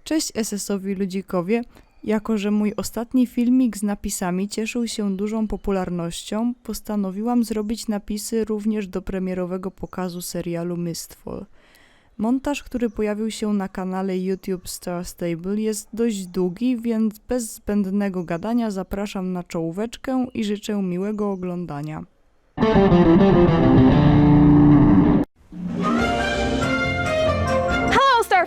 Cześć SS-owi ludzikowie. Jako że mój ostatni filmik z napisami cieszył się dużą popularnością, postanowiłam zrobić napisy również do premierowego pokazu serialu Mistfall. Montaż, który pojawił się na kanale YouTube Star Stable, jest dość długi, więc bez zbędnego gadania zapraszam na czołóweczkę i życzę miłego oglądania.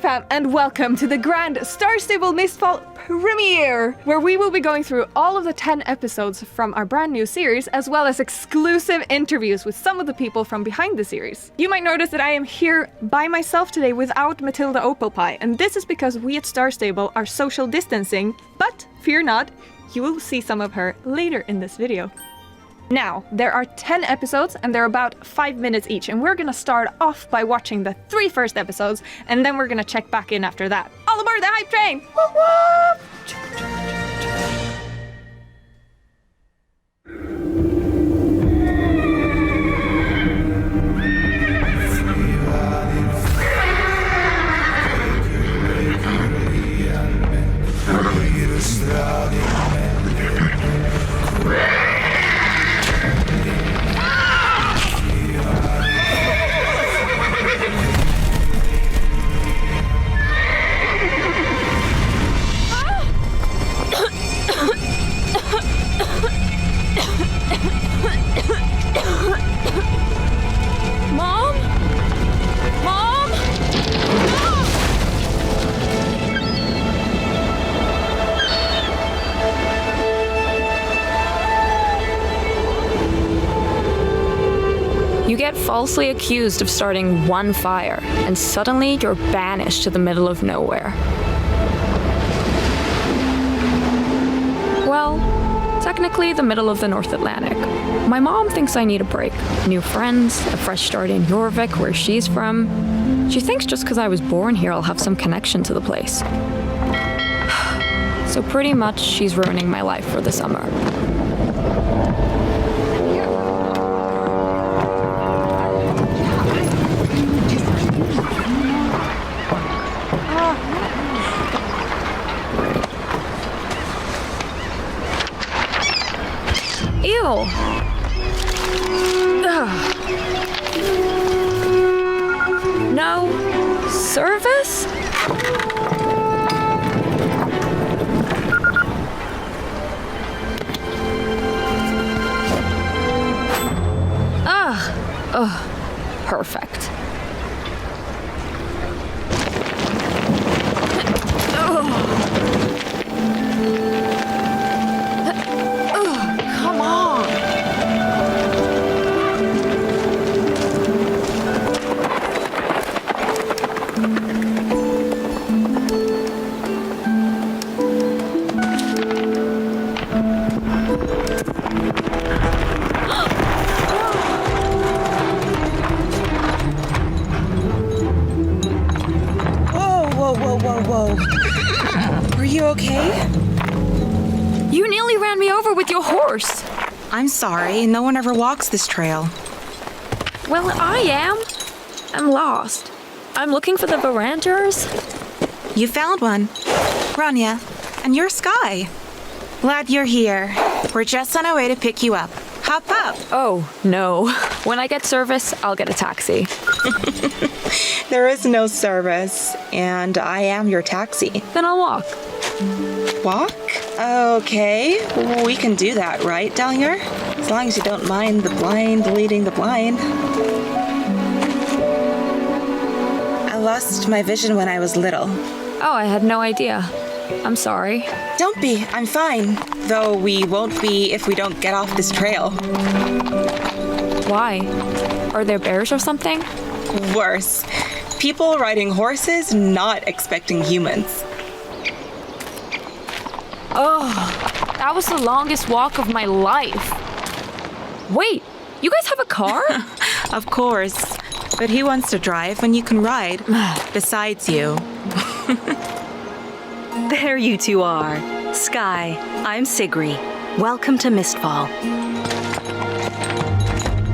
Fam, and welcome to the grand Star Stable Mistfall Premiere, where we will be going through all of the 10 episodes from our brand new series, as well as exclusive interviews with some of the people from behind the series. You might notice that I am here by myself today without Matildą Opalpie, and this is because we at Star Stable are social distancing, but fear not, you will see some of her later in this video. Now, there are 10 episodes and they're about 5 minutes each, and we're gonna start off by watching the 3 first episodes, and then we're gonna check back in after that. All aboard the hype train! Whoop whoop! Mom? Mom? You get falsely accused of starting one fire, and suddenly you're banished to the middle of nowhere. Well, technically the middle of the North Atlantic. My mom thinks I need a break. New friends, a fresh start in Jorvik, where she's from. She thinks just because I was born here I'll have some connection to the place. So pretty much she's ruining my life for the summer. Ew! Ugh. No service? Ugh. Perfect. Whoa. Are you okay? You nearly ran me over with your horse. I'm sorry, no one ever walks this trail. Well, I am. I'm lost. I'm looking for the Veranders. You found one. Rania, and you're Skye. Glad you're here. We're just on our way to pick you up. Hop up. Oh, no. When I get service, I'll get a taxi. There is no service, and I am your taxi. Then I'll walk. Walk? Okay, we can do that, right, Dahlia? As long as you don't mind the blind leading the blind. I lost my vision when I was little. Oh, I had no idea. I'm sorry. Don't be, I'm fine. Though we won't be if we don't get off this trail. Why? Are there bears or something? Worse. People riding horses, not expecting humans. Oh, that was the longest walk of my life. Wait, you guys have a car? Of course. But who wants to drive when you can ride? Besides you. There you two are. Skye, I'm Sigri. Welcome to Mistfall.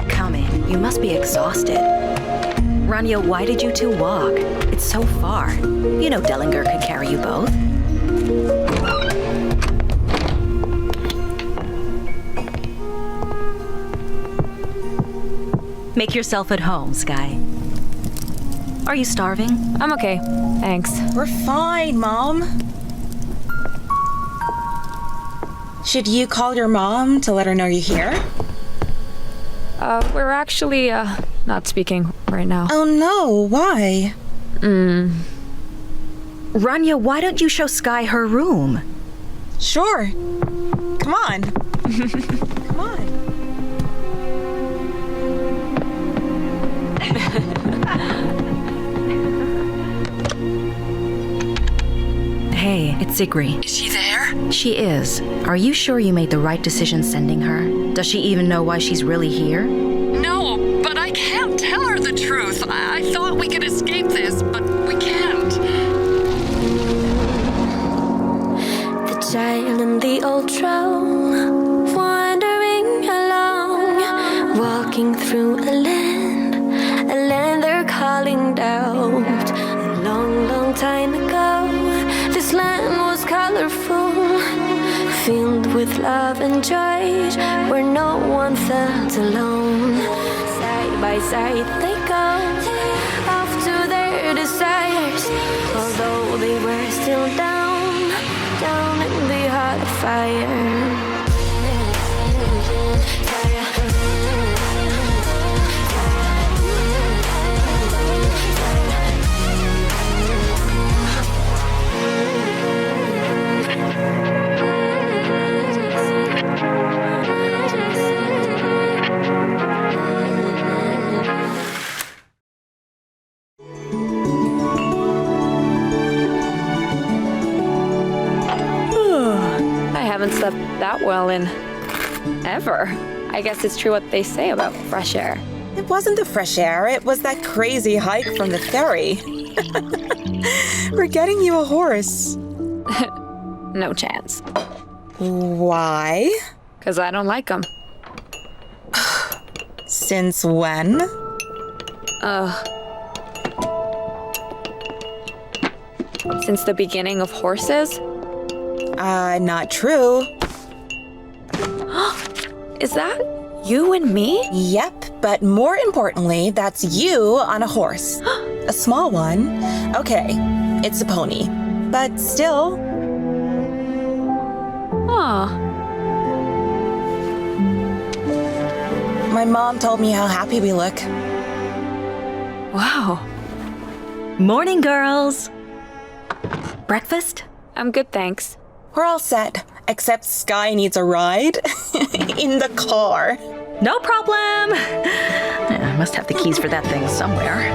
Come in. You must be exhausted. Rania, why did you two walk? It's so far. You know Dellinger could carry you both. Make yourself at home, Skye. Are you starving? I'm okay, thanks. We're fine, Mom. Should you call your mom to let her know you're here? We're actually, not speaking right now. Oh no, why? Rania, why don't you show Skye her room? Sure. Come on. Come on. Hey, it's Sigri. Is she there? She is. Are you sure you made the right decision sending her? Does she even know why she's really here? No, but I can't tell her the truth. I thought we could escape this, but we can't. The child and the old troll, wandering along, walking through a land they're calling doubt. A long, long time ago, this land was colorful, filled with love and joy, where no one felt alone. Side by side they go, off to their desires, although they were still down in the hot fire. I haven't slept that well in ever. I guess it's true what they say about fresh air. It wasn't the fresh air, it was that crazy hike from the ferry. We're getting you a horse. No chance. Why? 'Cause I don't like them. Since when? Since the beginning of horses? Not true. Is that you and me? Yep, but more importantly, that's you on a horse. A small one. Okay, it's a pony. But still. Aw. My mom told me how happy we look. Wow. Morning, girls. Breakfast? I'm good, thanks. We're all set, except Skye needs a ride in the car. No problem. I must have the keys for that thing somewhere.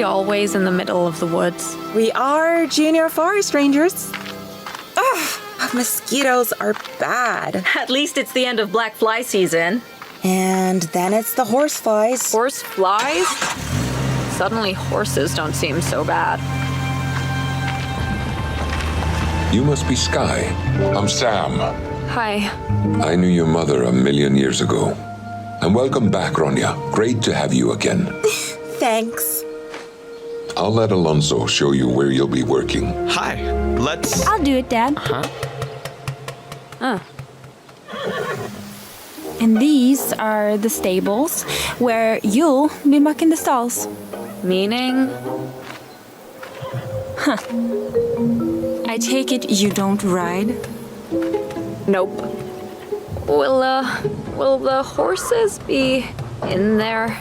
Always in the middle of the woods. We are junior forest rangers. Ugh, mosquitoes are bad. At least it's the end of black fly season. And then it's the horse flies. Horse flies? Suddenly horses don't seem so bad. You must be Skye. I'm Sam. Hi. I knew your mother a million years ago. And welcome back, Rania. Great to have you again. Thanks. I'll let Alonso show you where you'll be working. Hi, let's... I'll do it, Dad. And these are the stables where you'll be mucking the stalls. Meaning? I take it you don't ride? Nope. Will the horses be in there?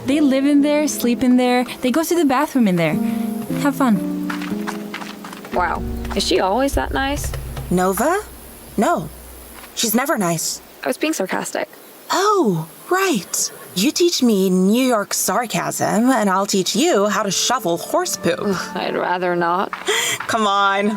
They live in there, sleep in there. They go to the bathroom in there. Have fun. Wow. Is she always that nice? Nova? No. She's never nice. I was being sarcastic. Oh, right. You teach me New York sarcasm, and I'll teach you how to shovel horse poop. I'd rather not. Come on.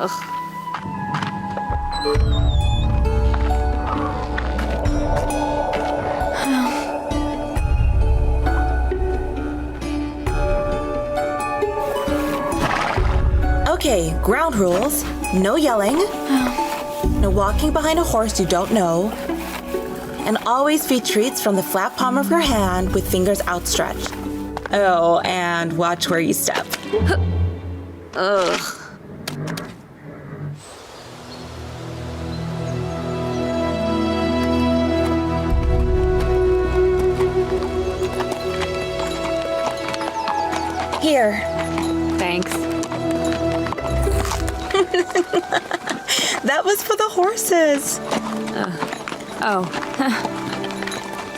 Okay, ground rules. No yelling. No walking behind a horse you don't know. And always feed treats from the flat palm of your hand with fingers outstretched. Oh, and watch where you step. Ugh. Here. Thanks. That was for the horses. Oh.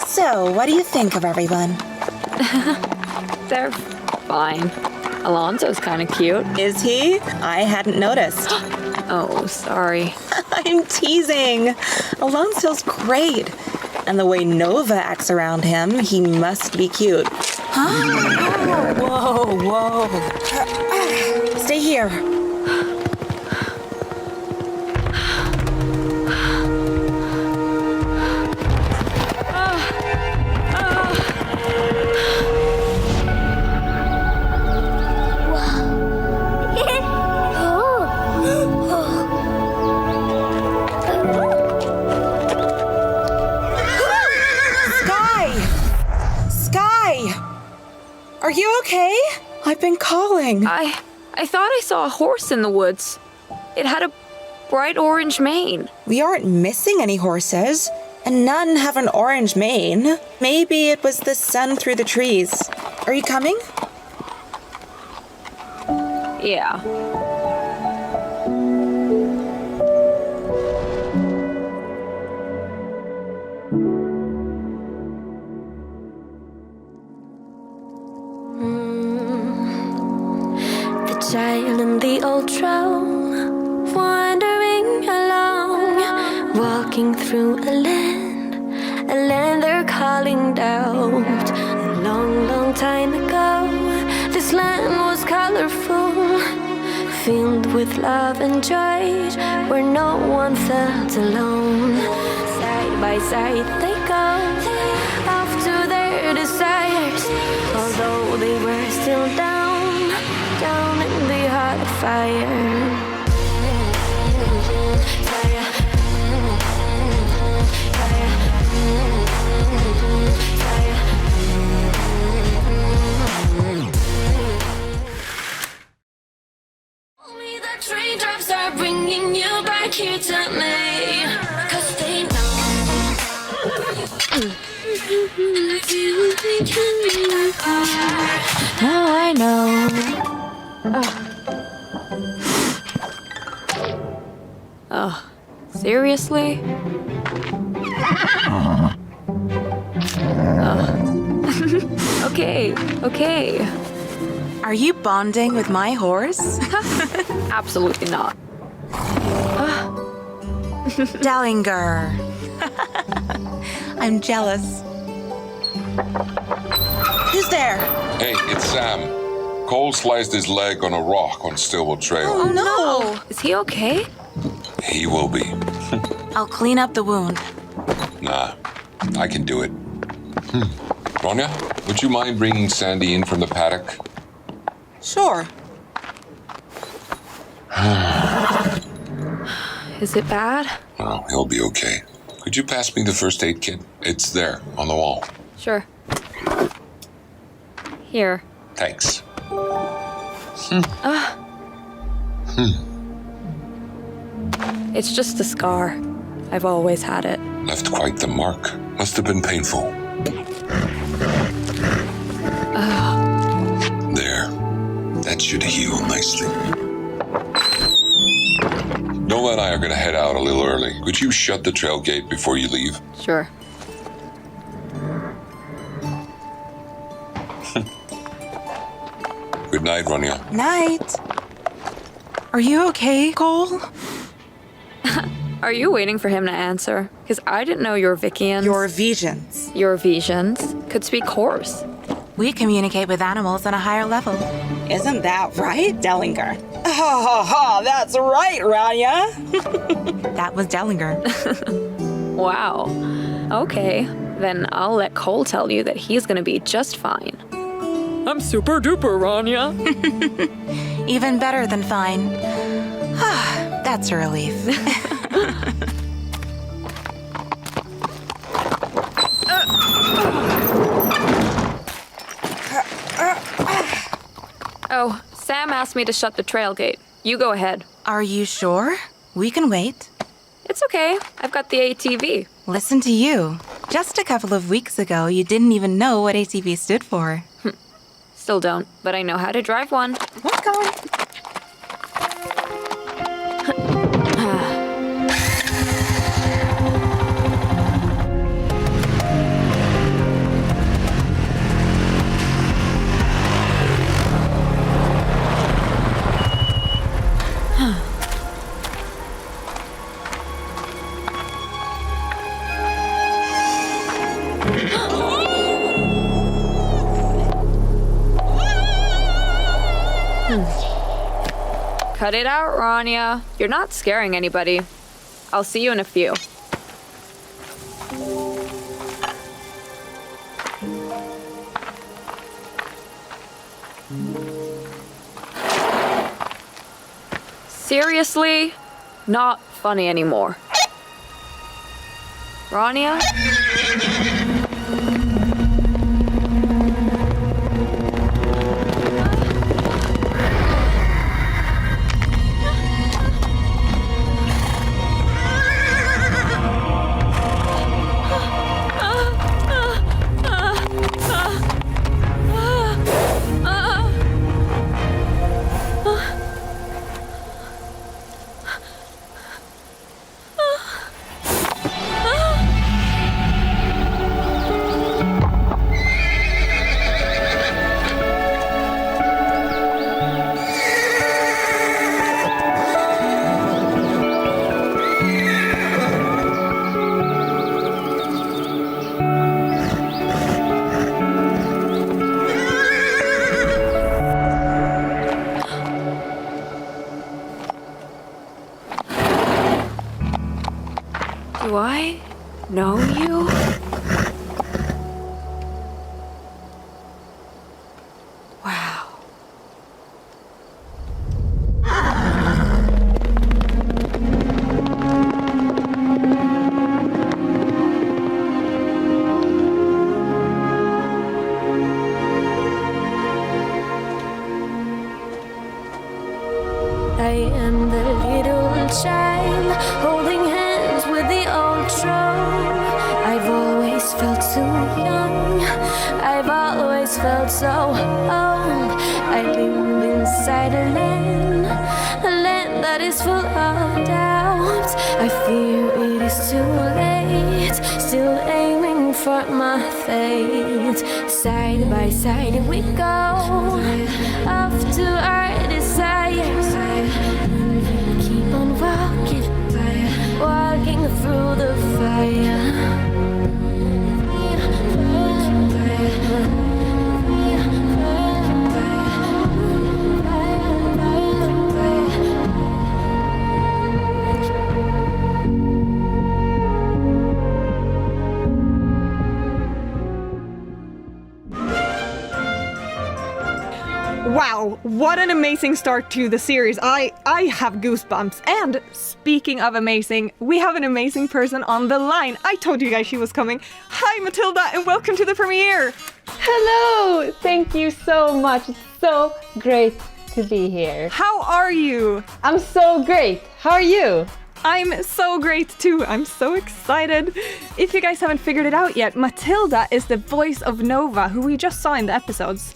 So, what do you think of everyone? They're fine. Alonso's kind of cute. Is he? I hadn't noticed. Oh, sorry. I'm teasing. Alonso's great. And the way Nova acts around him, he must be cute. Huh? Whoa. Stay here. Are you okay? I've been calling. I thought I saw a horse in the woods. It had a bright orange mane. We aren't missing any horses, and none have an orange mane. Maybe it was the sun through the trees. Are you coming? Yeah. Child in the old troll, wandering along, walking through a land they're calling doubt. A long, long time ago, this land was colorful, filled with love and joy, where no one felt alone. Side by side they go, off to their desires, although they were still down in the hot fire. Only the train drops are bringing you back here to me, 'cause they know. Now I know. Oh, seriously? Okay. Are you bonding with my horse? Absolutely not. Dallinger. I'm jealous. Who's there? Hey, it's Sam. Cole sliced his leg on a rock on Stillwell Trail. Oh, no. Is he okay? He will be. I'll clean up the wound. Nah, I can do it. Ronya, would you mind bringing Sandy in from the paddock? Sure. Is it bad? Oh, he'll be okay. Could you pass me the first aid kit? It's there, on the wall. Sure. Here. Thanks. It's just a scar. I've always had it. Left quite the mark. Must have been painful. There. That should heal nicely. Nola and I are going to head out a little early. Could you shut the trail gate before you leave? Sure. Good night, Ronya. Night. Are you okay, Cole? Are you waiting for him to answer? Because I didn't know your Vickians. Your visions. Your visions could speak horse. We communicate with animals on a higher level. Isn't that right, Dellinger? Ha, that's right, Rania. That was Dellinger. Wow. Okay. Then I'll let Cole tell you that he's gonna be just fine. I'm super duper, Rania. Even better than fine. That's a relief. Oh, Sam asked me to shut the trail gate. You go ahead. Are you sure? We can wait. It's okay. I've got the ATV. Listen to you. Just a couple of weeks ago, you didn't even know what ATV stood for. Still don't, but I know how to drive one. Let's go. Cut it out, Rania. You're not scaring anybody. I'll see you in a few. Seriously? Not funny anymore. Rania? Do I know you? Wow. I am the little child holding hands with the old troll. I've always felt so young. I've always felt so old. I live inside a land that is full of doubt. I fear it is too late, still aiming for my fate. Side by side we go, off to our desires. Keep on walking through the fire. Wow, what an amazing start to the series. I have goosebumps. And speaking of amazing, we have an amazing person on the line. I told you guys she was coming. Hi, Matilda, and welcome to the premiere. Hello! Thank you so much. It's so great to be here. How are you? I'm so great. How are you? I'm so great too. I'm so excited. If you guys haven't figured it out yet, Matilda is the voice of Nova, who we just saw in the episodes.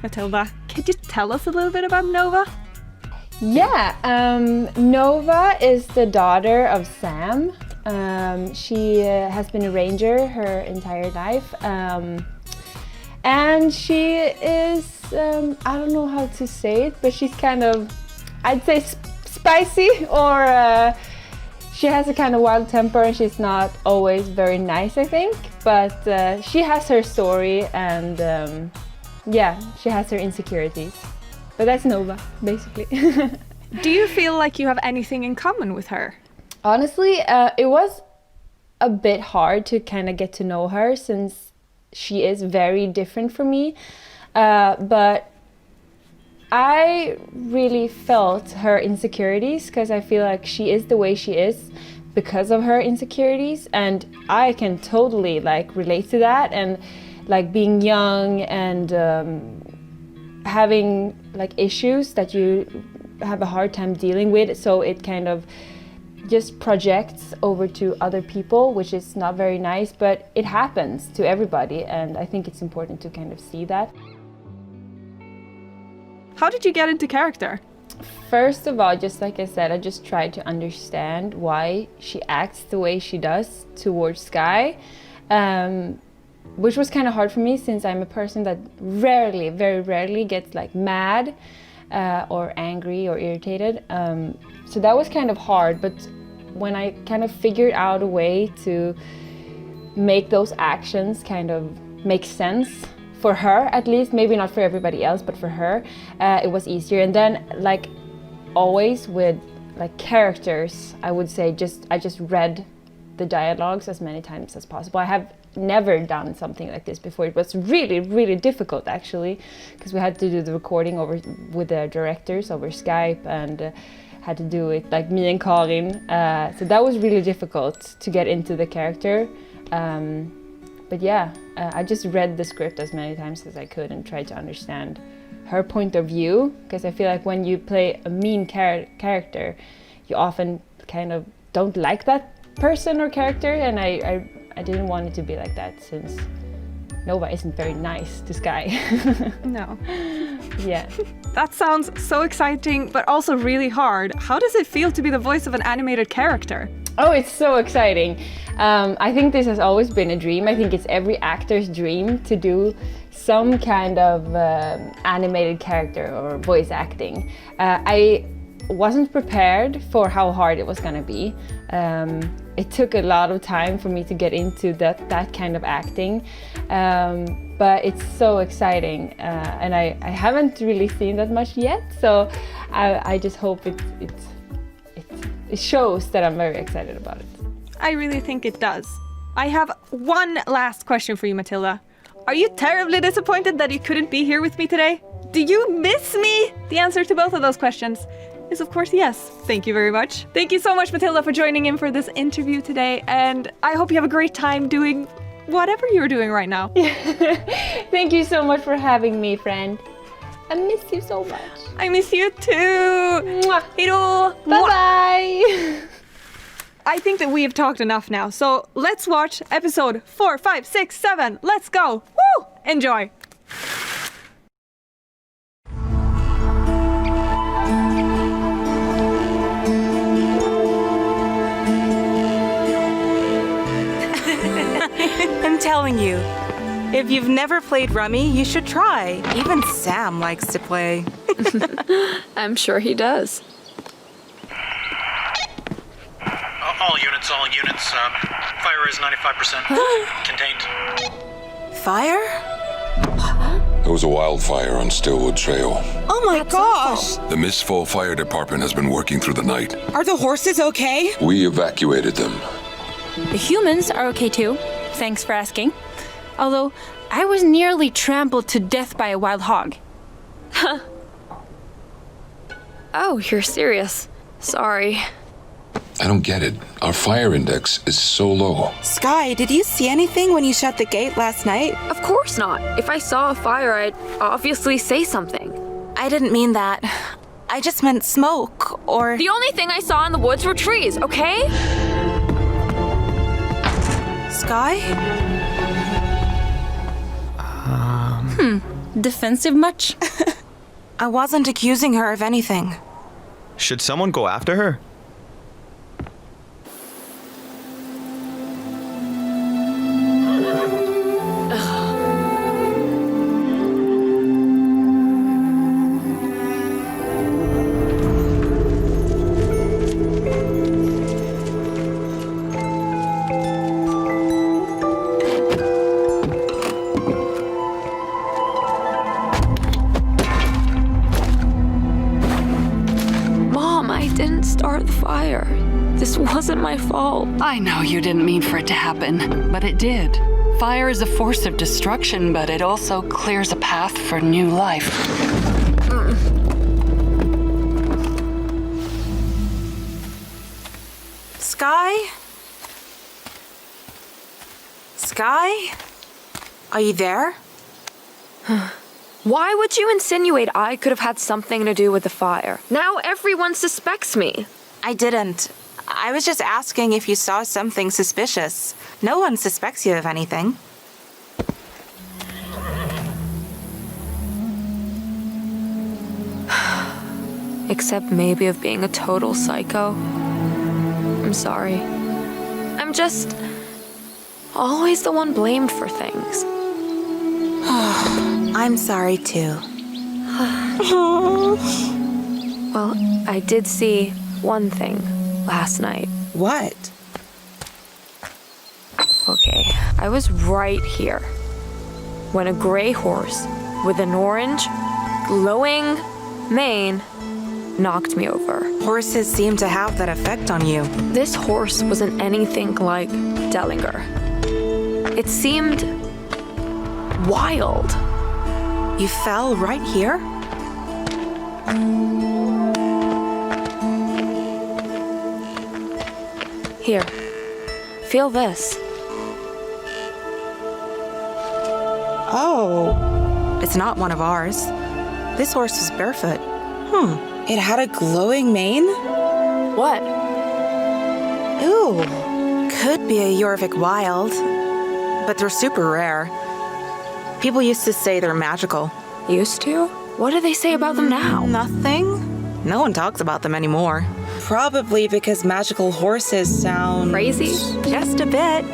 Matilda, could you tell us a little bit about Nova? Yeah, Nova is the daughter of Sam. She has been a ranger her entire life. And she is, I don't know how to say it, but she's kind of, I'd say spicy, or she has a kind of wild temper and she's not always very nice, I think. But she has her story and yeah, she has her insecurities. But that's Nova, basically. Do you feel like you have anything in common with her? Honestly, it was a bit hard to kind of get to know her since she is very different from me. But I really felt her insecurities because I feel like she is the way she is because of her insecurities, and I can totally like relate to that, and like being young and having like issues that you have a hard time dealing with, so it kind of just projects over to other people, which is not very nice, but it happens to everybody, and I think it's important to kind of see that. How did you get into character? First of all, just like I said, I just tried to understand why she acts the way she does towards Skye, which was kind of hard for me since I'm a person that rarely, very rarely gets like mad or angry or irritated. So that was kind of hard, but when I kind of figured out a way to make those actions kind of make sense, for her at least, maybe not for everybody else, but for her, it was easier. And then, like always with like characters, I would say I just read the dialogues as many times as possible. I have never done something like this before. It was really, really difficult actually, because we had to do the recording with the directors over Skype, and had to do it like me and Karin. So that was really difficult to get into the character. But yeah, I just read the script as many times as I could and tried to understand her point of view, because I feel like when you play a mean character, you often kind of don't like that person or character, and I didn't want it to be like that since Nova isn't very nice to Skye. No. Yeah. That sounds so exciting, but also really hard. How does it feel to be the voice of an animated character? Oh, it's so exciting. I think this has always been a dream. I think it's every actor's dream to do some kind of animated character or voice acting. I wasn't prepared for how hard it was gonna be. It took a lot of time for me to get into that kind of acting. But it's so exciting, and I haven't really seen that much yet, so I just hope it shows that I'm very excited about it. I really think it does. I have one last question for you, Matilda. Are you terribly disappointed that you couldn't be here with me today? Do you miss me? The answer to both of those questions is of course yes. Thank you very much. Thank you so much, Matilda, for joining in for this interview today, and I hope you have a great time doing whatever you're doing right now. Thank you so much for having me, friend. I miss you so much. I miss you too. Mwah. Hejdå. Bye-bye. I think that we have talked enough now, so let's watch episode 4, 5, 6, 7. Let's go. Woo! Enjoy. I'm telling you, if you've never played Rummy, you should try. Even Sam likes to play. I'm sure he does. All units. Fire is 95% contained. Fire? There was a wildfire on Stillwood Trail. Oh my gosh! The Mistfall Fire Department has been working through the night. Are the horses okay? We evacuated them. The humans are okay too. Thanks for asking. Although, I was nearly trampled to death by a wild hog. Oh, you're serious. Sorry. I don't get it. Our fire index is so low. Skye, did you see anything when you shut the gate last night? Of course not. If I saw a fire, I'd obviously say something. I didn't mean that. I just meant smoke, or... The only thing I saw in the woods were trees, okay? Skye? Defensive much? I wasn't accusing her of anything. Should someone go after her? Start the fire. This wasn't my fault. I know you didn't mean for it to happen, but it did. Fire is a force of destruction, but it also clears a path for new life. Skye? Skye? Are you there? Why would you insinuate I could have had something to do with the fire? Now everyone suspects me. I didn't. I was just asking if you saw something suspicious. No one suspects you of anything. Except maybe of being a total psycho. I'm sorry. I'm just always the one blamed for things. I'm sorry too. Well, I did see one thing last night. What? Okay, I was right here when a gray horse with an orange, glowing mane knocked me over. Horses seem to have that effect on you. This horse wasn't anything like Dellinger. It seemed wild. You fell right here? Here, feel this. Oh, it's not one of ours. This horse was barefoot. It had a glowing mane? What? Ooh, could be a Jorvik wild, but they're super rare. People used to say they're magical. Used to? What do they say about them now? Nothing. No one talks about them anymore. Probably because magical horses sound... crazy? Just a bit.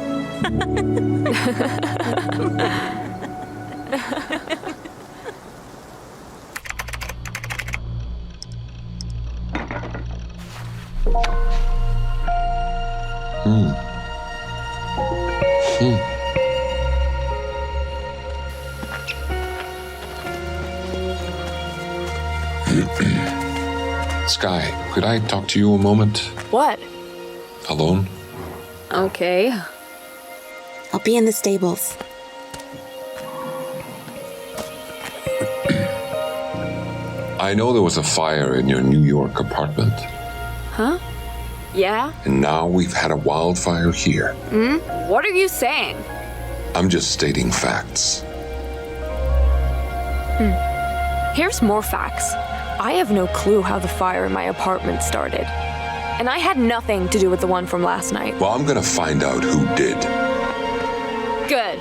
Skye, could I talk to you a moment? What? Alone? Okay. I'll be in the stables. I know there was a fire in your New York apartment. Huh? Yeah? And now we've had a wildfire here. What are you saying? I'm just stating facts. Here's more facts. I have no clue how the fire in my apartment started. And I had nothing to do with the one from last night. Well, I'm gonna find out who did. Good.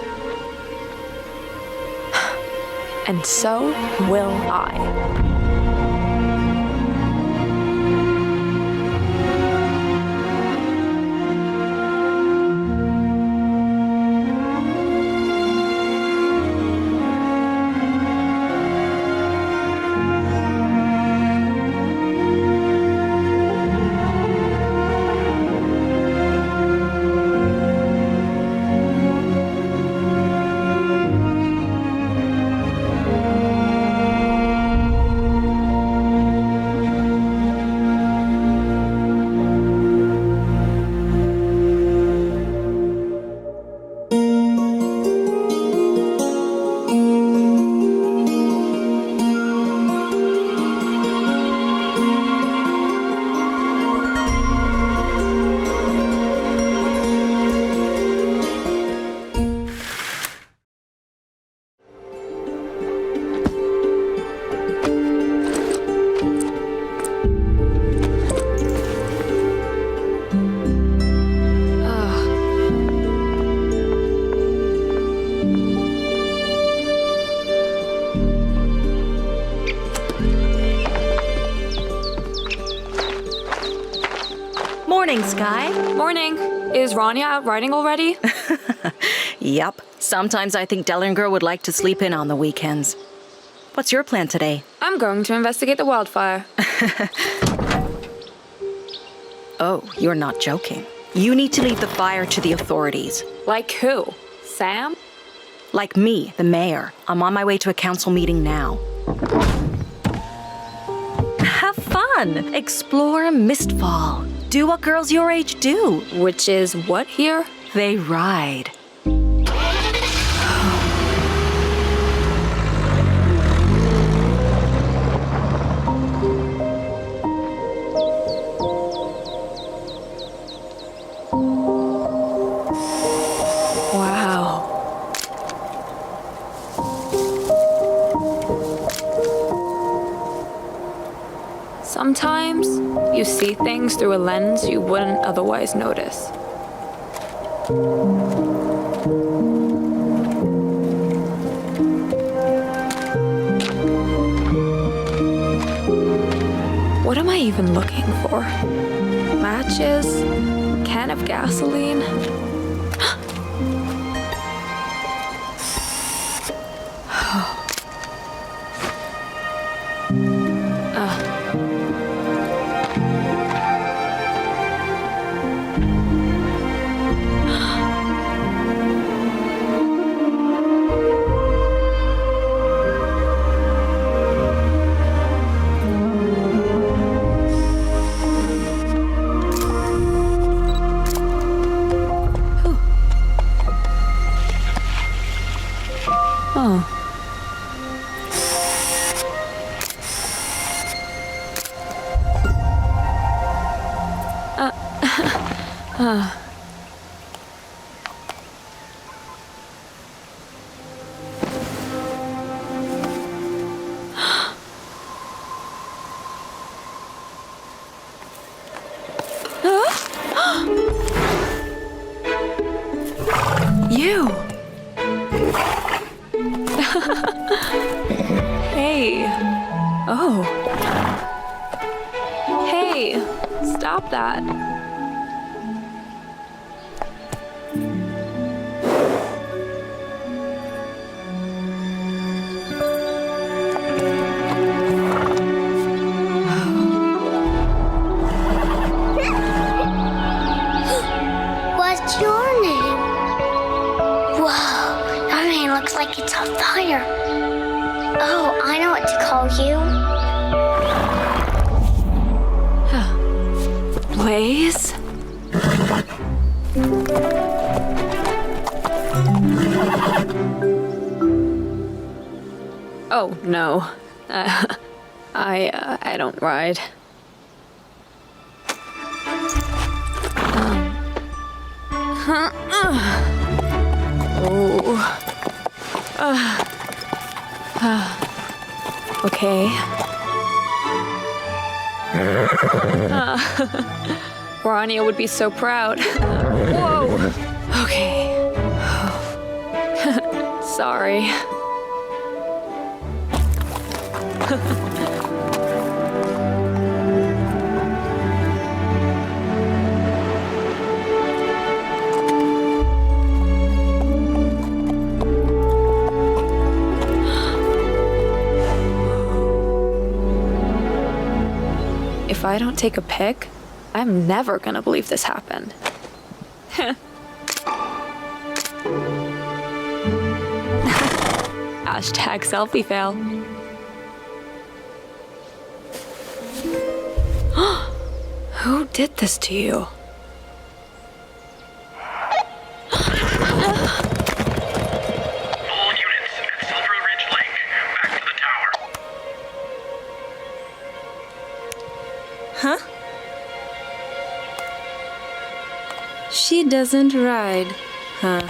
And so will I. Morning, Skye. Morning. Is Rania out riding already? Yep. Sometimes I think Dellinger would like to sleep in on the weekends. What's your plan today? I'm going to investigate the wildfire. Oh, you're not joking. You need to leave the fire to the authorities. Like who? Sam? Like me, the mayor. I'm on my way to a council meeting now. Have fun! Explore Mistfall. Do what girls your age do. Which is what here? They ride. sometimes you see things through a lens you wouldn't otherwise notice. What am I even looking for? Matches? Can of gasoline? You! Hey. Oh. Hey, stop that. What's your name? Whoa, that man looks like it's on fire. Oh, I know what to call you. Blaze? Oh, no. I don't ride. Okay. Rania would be so proud. Whoa! Okay. Sorry. If I don't take a pic, I'm never gonna believe this happened. Hashtag selfie fail. Who did this to you? All units at Silver Ridge Lake, back to the tower. Huh? She doesn't ride, huh?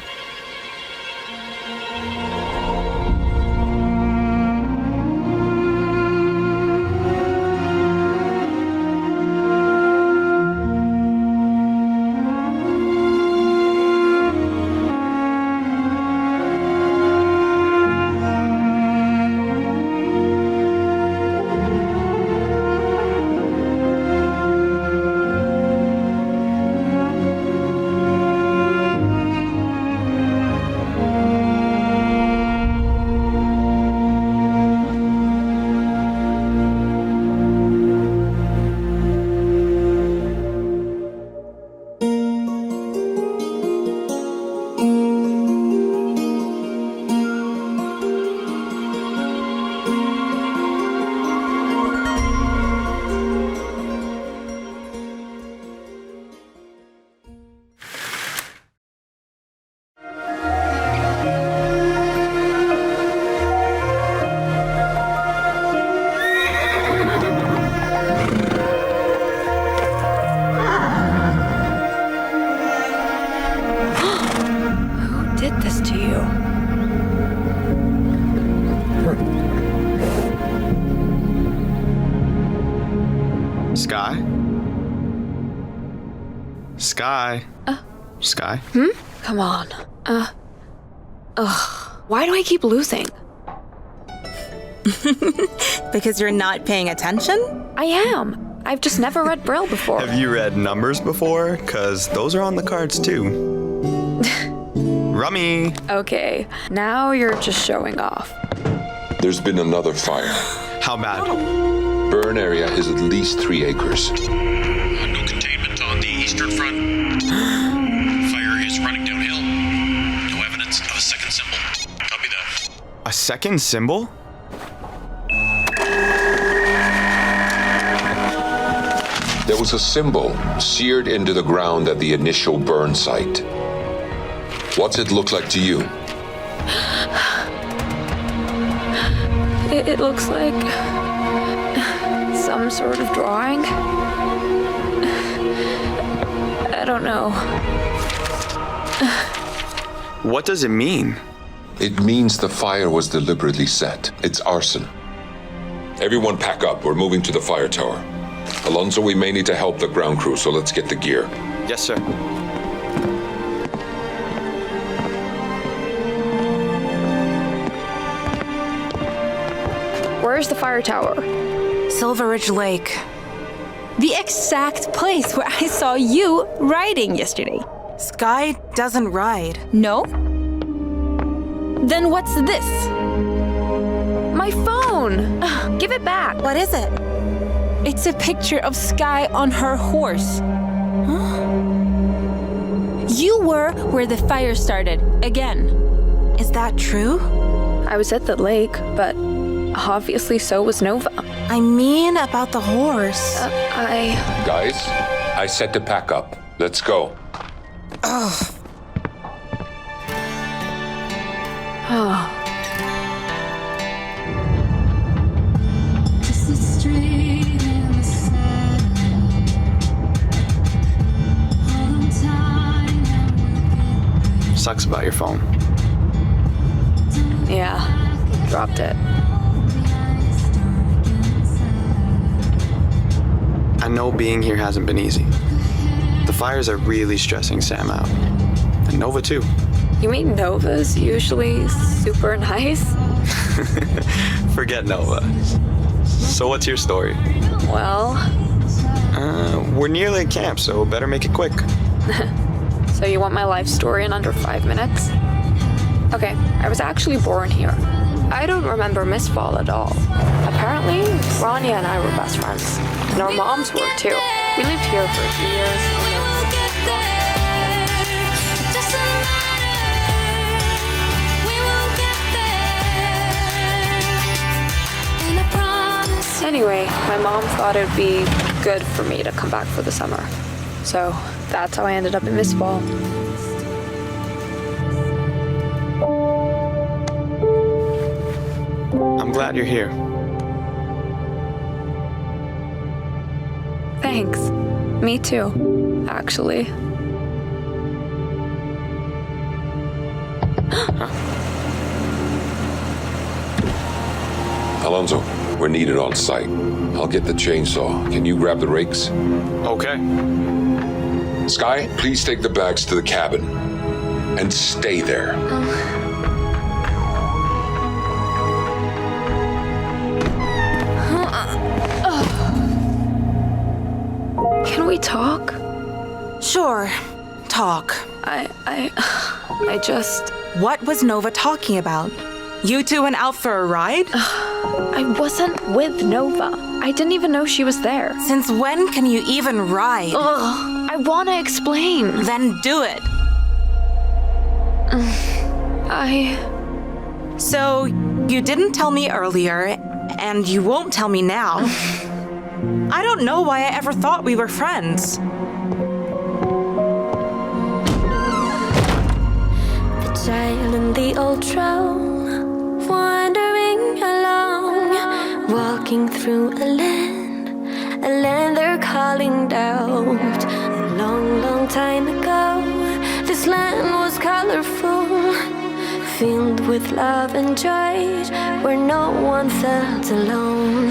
Skye? Skye? Skye? Come on. Why do I keep losing? Because you're not paying attention? I am. I've just never read Braille before. Have you read numbers before? 'Cause those are on the cards too. Rummy! Okay, now you're just showing off. There's been another fire. How bad? Burn area is at least 3 acres. No containment on the eastern front. Fire is running downhill. No evidence of a second symbol. Copy that. A second symbol? There was a symbol seared into the ground at the initial burn site. What's it look like to you? It looks like some sort of drawing. I don't know. What does it mean? It means the fire was deliberately set. It's arson. Everyone pack up. We're moving to the fire tower. Alonso, we may need to help the ground crew, so let's get the gear. Yes, sir. Where's the fire tower? Silver Ridge Lake. The exact place where I saw you riding yesterday. Skye doesn't ride. No? Then what's this? My phone! Give it back. What is it? It's a picture of Skye on her horse. Huh? You were where the fire started, again. Is that true? I was at the lake, but obviously so was Nova. I mean about the horse. Guys, I said to pack up. Let's go. Ugh. Oh. Sucks about your phone. Yeah, dropped it. I know being here hasn't been easy. The fires are really stressing Sam out. And Nova too. You mean Nova's usually super nice? Forget Nova. So what's your story? Well... we're nearly at camp, so better make it quick. So you want my life story in under 5 minutes? Okay, I was actually born here. I don't remember Mistfall at all. Apparently, Rania and I were best friends. And our moms were too. We lived here for a few years. Anyway, my mom thought it would be good for me to come back for the summer. So that's how I ended up in Mistfall. I'm glad you're here. Thanks. Me too, actually. Alonso, we're needed on site. I'll get the chainsaw. Can you grab the rakes? Okay. Skye, please take the bags to the cabin. And stay there. Can we talk? Sure. Talk. I just... What was Nova talking about? You two went out for a ride? I wasn't with Nova. I didn't even know she was there. Since when can you even ride? Ugh, I want to explain. Then do it. So, you didn't tell me earlier, and you won't tell me now. I don't know why I ever thought we were friends. The child in the old troll, wandering along, walking through a land they're calling doubt. A long, long time ago, this land was colorful, filled with love and joy, where no one felt alone.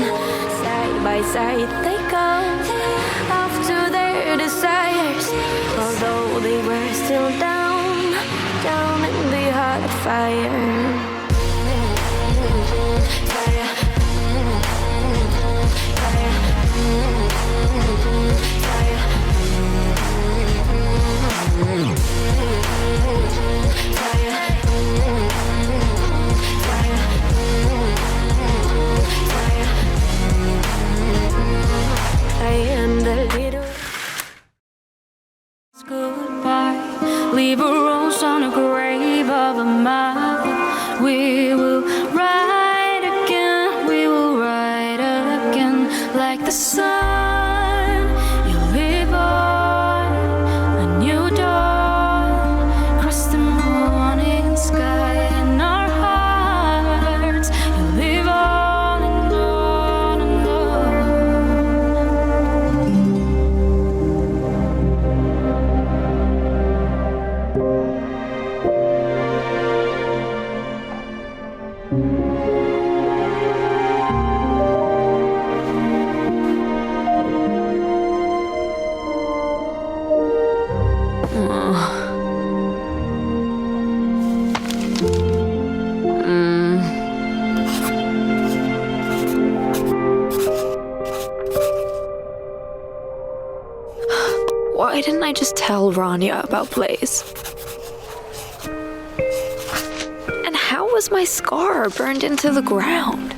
Side by side they go, desires, although they were still down, down in the heart of fire. I am the little goodbye. Leave a rose on a grave of a mile. We will ride again. We will ride again like the sun. You live on a new dawn. Cross the morning sky in our hearts. You live on and on and on. Why didn't I just tell Rania about Blaze? And how was my scar burned into the ground?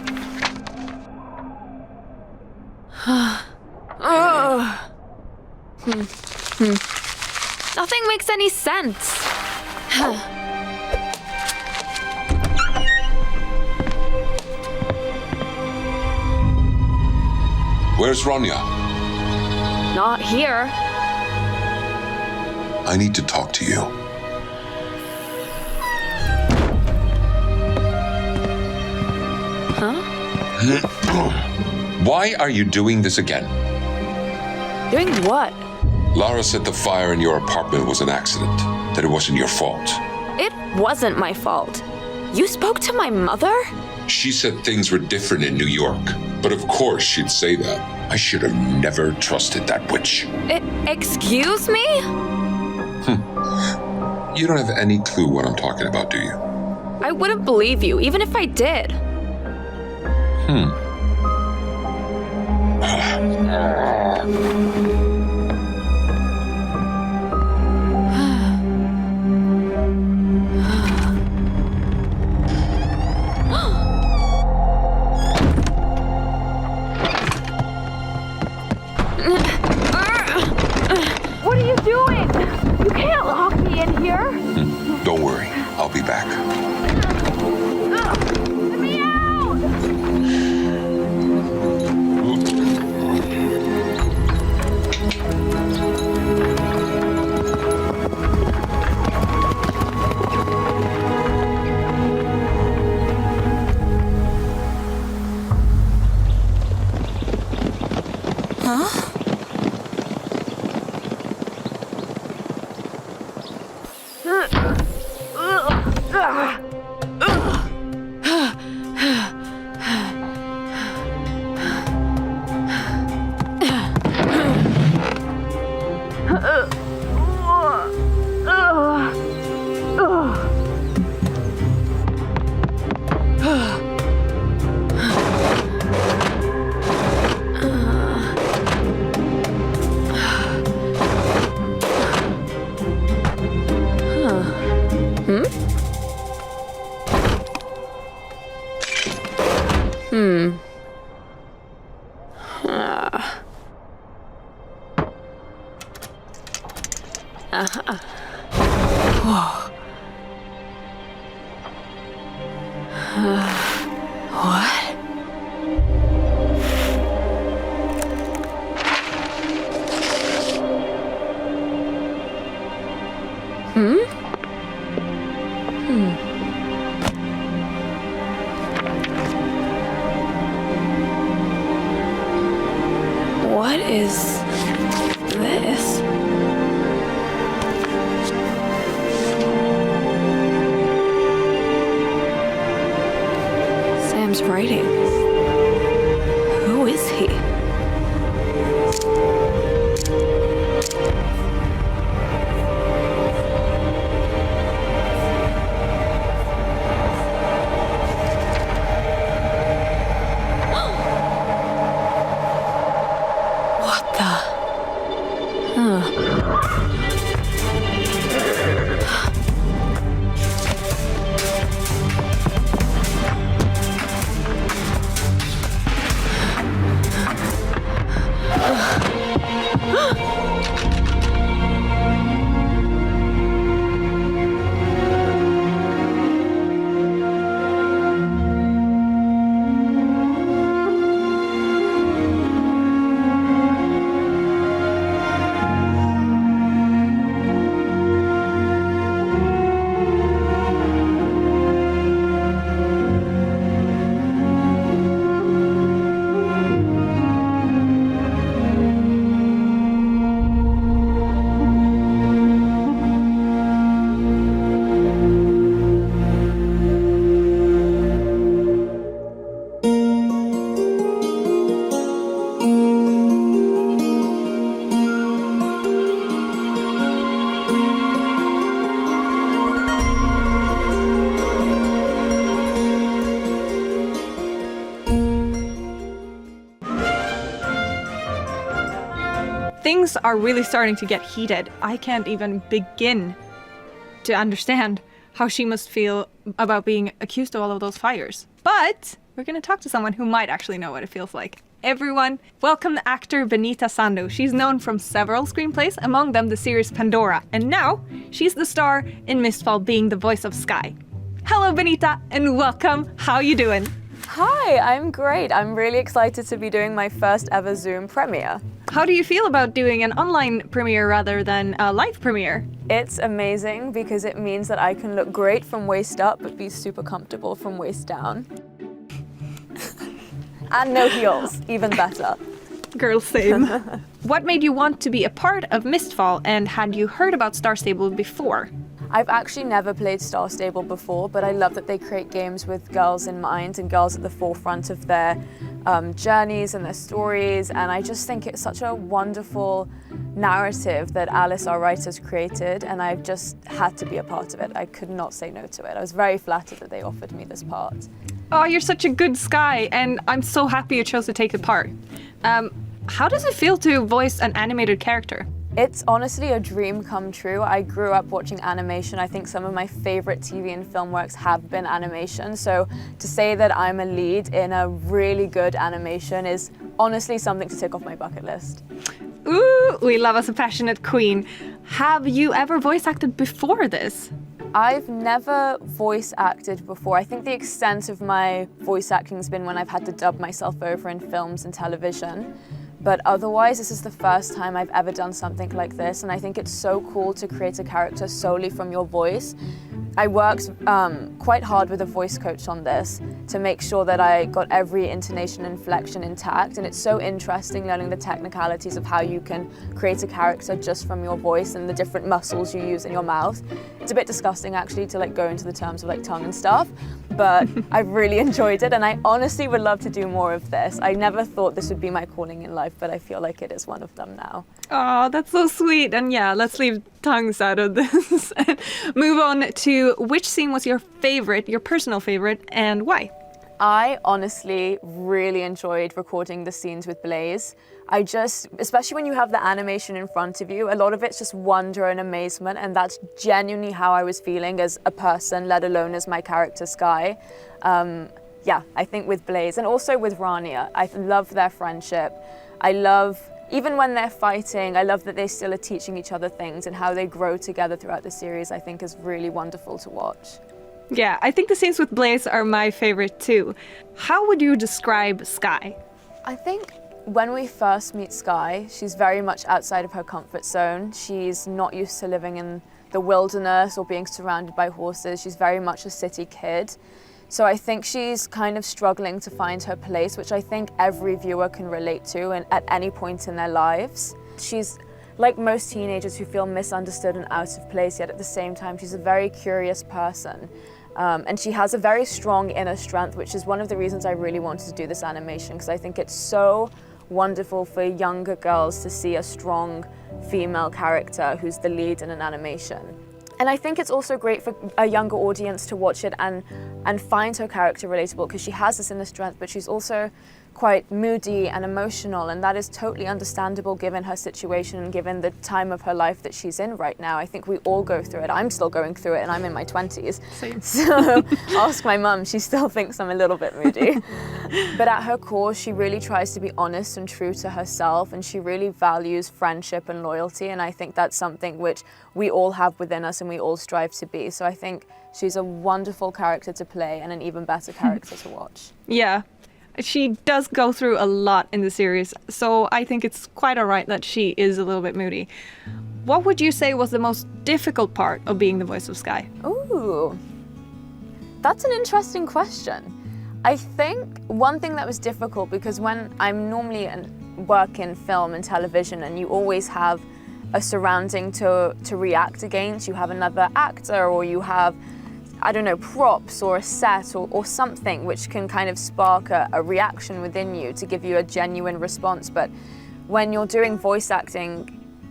Nothing makes any sense. Where's Rania? Not here. I need to talk to you. Why are you doing this again? Doing what? Lara said the fire in your apartment was an accident, that it wasn't your fault. It wasn't my fault. You spoke to my mother? She said things were different in New York, but of course she'd say that. I should have never trusted that witch. Excuse me? You don't have any clue what I'm talking about, do you? I wouldn't believe you, even if I did. What are you doing? You can't lock me in here. Don't worry, I'll be back. Let me out! What is this? Sam's writing. Who is he? things are really starting to get heated. I can't even begin to understand how she must feel about being accused of all of those fires. But we're going to talk to someone who might actually know what it feels like. Everyone, welcome the actor Benita Sandhu. She's known from several screenplays, among them the series Pandora, and now she's the star in Mistfall, being the voice of Skye. Hello Benita, and welcome. How you doing? Hi, I'm great. I'm really excited to be doing my first ever Zoom premiere. How do you feel about doing an online premiere rather than a live premiere? It's amazing because it means that I can look great from waist up but be super comfortable from waist down. And no heels, even better. Girl, same. What made you want to be a part of Mistfall, and had you heard about Star Stable before? I've actually never played Star Stable before, but I love that they create games with girls in mind and girls at the forefront of their journeys and their stories, and I just think it's such a wonderful narrative that Alice, our writers, created, and I've just had to be a part of it. I could not say no to it. I was very flattered that they offered me this part. Oh, you're such a good Skye, and I'm so happy you chose to take the part. How does it feel to voice an animated character? It's honestly a dream come true. I grew up watching animation. I think some of my favorite TV and film works have been animation. So to say that I'm a lead in a really good animation is honestly something to tick off my bucket list. Ooh, we love us a passionate queen. Have you ever voice acted before this? I've never voice acted before. I think the extent of my voice acting has been when I've had to dub myself over in films and television. But otherwise, this is the first time I've ever done something like this, and I think it's so cool to create a character solely from your voice. I worked quite hard with a voice coach on this to make sure that I got every intonation and inflection intact, and it's so interesting learning the technicalities of how you can create a character just from your voice and the different muscles you use in your mouth. It's a bit disgusting actually to go into the terms of tongue and stuff, but I've really enjoyed it, and I honestly would love to do more of this. I never thought this would be my calling in life, but I feel like it is one of them now. Oh, that's so sweet. And yeah, let's leave tongues out of this and move on to which scene was your favorite, your personal favorite, and why? I honestly really enjoyed recording the scenes with Blaze. Especially when you have the animation in front of you, a lot of it's just wonder and amazement, and that's genuinely how I was feeling as a person, let alone as my character Skye. Yeah, I think with Blaze, and also with Rania, I love their friendship. Even when they're fighting, I love that they still are teaching each other things, and how they grow together throughout the series, I think is really wonderful to watch. Yeah, I think the scenes with Blaze are my favorite too. How would you describe Skye? I think when we first meet Skye, she's very much outside of her comfort zone. She's not used to living in the wilderness or being surrounded by horses. She's very much a city kid. So I think she's kind of struggling to find her place, which I think every viewer can relate to and at any point in their lives. She's like most teenagers who feel misunderstood and out of place, yet at the same time, she's a very curious person. And she has a very strong inner strength, which is one of the reasons I really wanted to do this animation, because I think it's so wonderful for younger girls to see a strong female character who's the lead in an animation. And I think it's also great for a younger audience to watch it and find her character relatable, because she has this inner strength, but she's also quite moody and emotional, and that is totally understandable given her situation and given the time of her life that she's in right now. I think we all go through it. I'm still going through it, and I'm in my 20s. Same. So ask my mum, she still thinks I'm a little bit moody. But at her core, she really tries to be honest and true to herself, and she really values friendship and loyalty, and I think that's something which we all have within us and we all strive to be. So I think she's a wonderful character to play and an even better character to watch. Yeah. She does go through a lot in the series, so I think it's quite alright that she is a little bit moody. What would you say was the most difficult part of being the voice of Skye? Ooh, that's an interesting question. I think one thing that was difficult, because when I'm normally work in film and television, and you always have a surrounding to react against, you have another actor, or you have, I don't know, props or a set or something which can kind of spark a reaction within you to give you a genuine response. But when you're doing voice acting,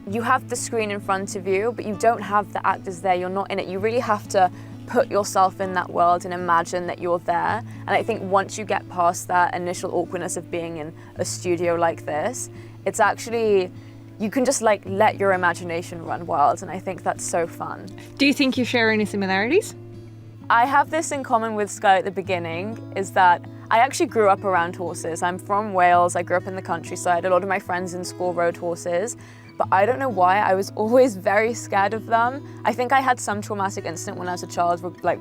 you have the screen in front of you, but you don't have the actors there, you're not in it. You really have to put yourself in that world and imagine that you're there. And I think once you get past that initial awkwardness of being in a studio like this, it's actually you can just like let your imagination run wild, and I think that's so fun. Do you think you share any similarities? I have this in common with Skye at the beginning, is that I actually grew up around horses. I'm from Wales, I grew up in the countryside. A lot of my friends in school rode horses, but I don't know why, I was always very scared of them. I think I had some traumatic incident when I was a child, like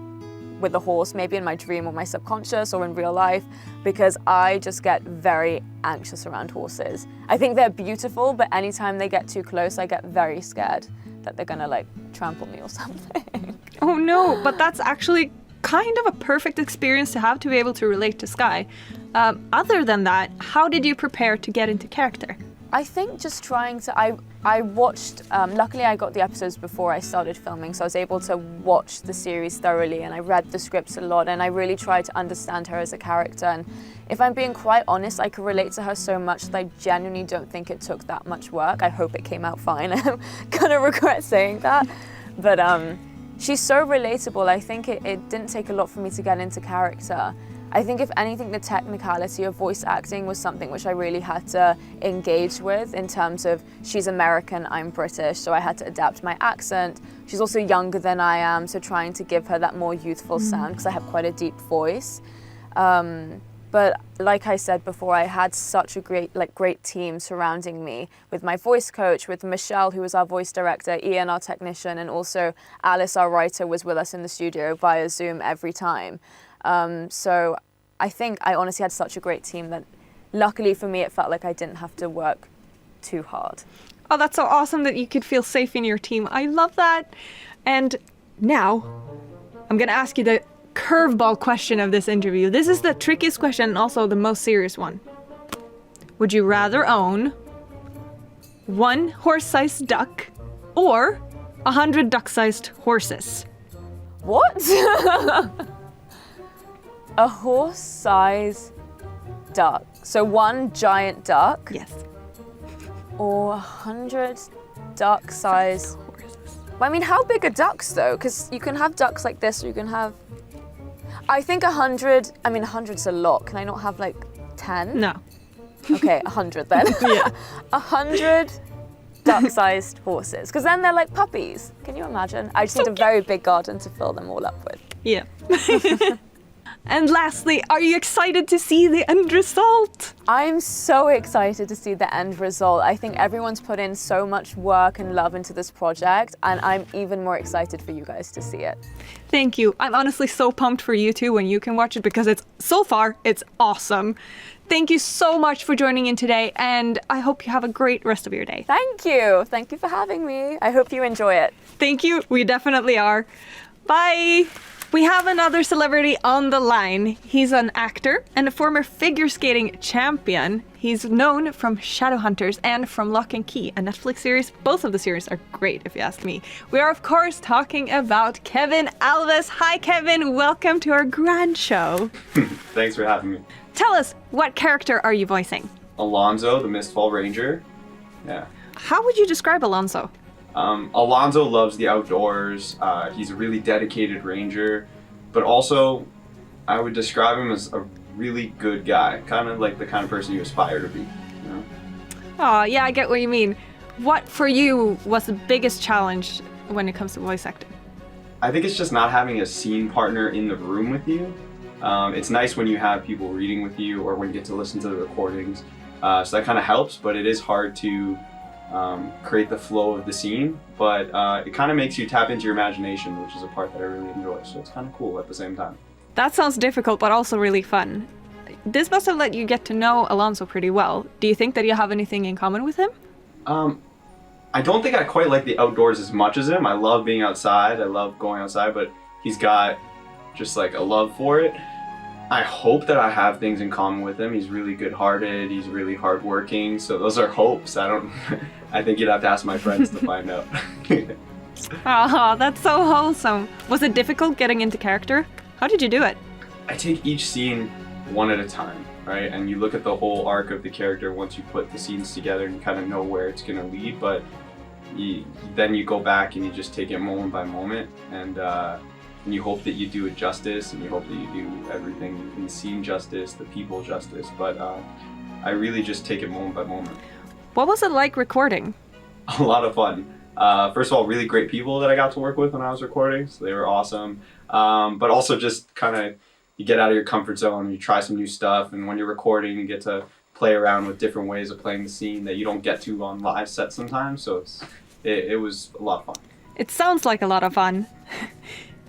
with a horse, maybe in my dream or my subconscious or in real life, because I just get very anxious around horses. I think they're beautiful, but anytime they get too close, I get very scared that they're gonna like trample me or something. Oh no, but that's actually kind of a perfect experience to have to be able to relate to Skye. Other than that, how did you prepare to get into character? I think just trying to, I watched, luckily I got the episodes before I started filming, so I was able to watch the series thoroughly, and I read the scripts a lot, and I really tried to understand her as a character. And if I'm being quite honest, I could relate to her so much that I genuinely don't think it took that much work. I hope it came out fine. I'm gonna regret saying that. But she's so relatable. I think it didn't take a lot for me to get into character. I think if anything, the technicality of voice acting was something which I really had to engage with, in terms of she's American, I'm British, so I had to adapt my accent. She's also younger than I am, so trying to give her that more youthful sound, because I have quite a deep voice. But like I said before, I had such a great team surrounding me, with my voice coach, with Michelle, who was our voice director, Ian, our technician, and also Alice, our writer, was with us in the studio via Zoom every time. So I think I honestly had such a great team that luckily for me, it felt like I didn't have to work too hard. Oh, that's so awesome that you could feel safe in your team. I love that. And now I'm going to ask you the curveball question of this interview. This is the trickiest question and also the most serious one. Would you rather own 1 horse-sized duck or 100 duck-sized horses? What? A horse-sized duck. So 1 giant duck? Yes. Or 100 duck-sized horses. I mean, how big are ducks though? Because you can have ducks like this, or you can have... I think 100, I mean 100's a lot. Can I not have like 10? No. Okay, 100 then. Yeah. 100 duck-sized horses. Because then they're like puppies. Can you imagine? I just need a very big garden to fill them all up with. Yeah. And lastly, are you excited to see the end result? I'm so excited to see the end result. I think everyone's put in so much work and love into this project, and I'm even more excited for you guys to see it. Thank you. I'm honestly so pumped for you too when you can watch it, because so far it's awesome. Thank you so much for joining in today, and I hope you have a great rest of your day. Thank you. Thank you for having me. I hope you enjoy it. Thank you. We definitely are. Bye. We have another celebrity on the line. He's an actor and a former figure skating champion. He's known from Shadowhunters and from Lock and Key, a Netflix series. Both of the series are great, if you ask me. We are, of course, talking about Kevin Alves. Hi, Kevin. Welcome to our grand show. Thanks for having me. Tell us, what character are you voicing? Alonso, the Mistfall Ranger. Yeah. How would you describe Alonso? Alonso loves the outdoors. He's a really dedicated ranger, but also I would describe him as a really good guy, kind of like the kind of person you aspire to be. You know? Oh, yeah, I get what you mean. What for you was the biggest challenge when it comes to voice acting? I think it's just not having a scene partner in the room with you. It's nice when you have people reading with you or when you get to listen to the recordings. So that kind of helps, but it is hard to create the flow of the scene, but it kind of makes you tap into your imagination, which is a part that I really enjoy, so it's kind of cool at the same time. That sounds difficult, but also really fun. This must have let you get to know Alonso pretty well. Do you think that you have anything in common with him? I don't think I quite like the outdoors as much as him. I love being outside, I love going outside, but he's got just like a love for it. I hope that I have things in common with him. He's really good-hearted, he's really hardworking, so those are hopes. I think you'd have to ask my friends to find out. Oh, that's so wholesome. Was it difficult getting into character? How did you do it? I take each scene one at a time, right? And you look at the whole arc of the character once you put the scenes together and you kind of know where it's gonna lead, but then you go back and you just take it moment by moment, and you hope that you do it justice, and you hope that you do everything in the scene justice, the people justice, but I really just take it moment by moment. What was it like recording? a lot of fun. First of all, really great people that I got to work with when I was recording, so they were awesome. But also just kind of, you get out of your comfort zone, you try some new stuff, and when you're recording, you get to play around with different ways of playing the scene that you don't get to on live sets sometimes, so it was a lot of fun. It sounds like a lot of fun.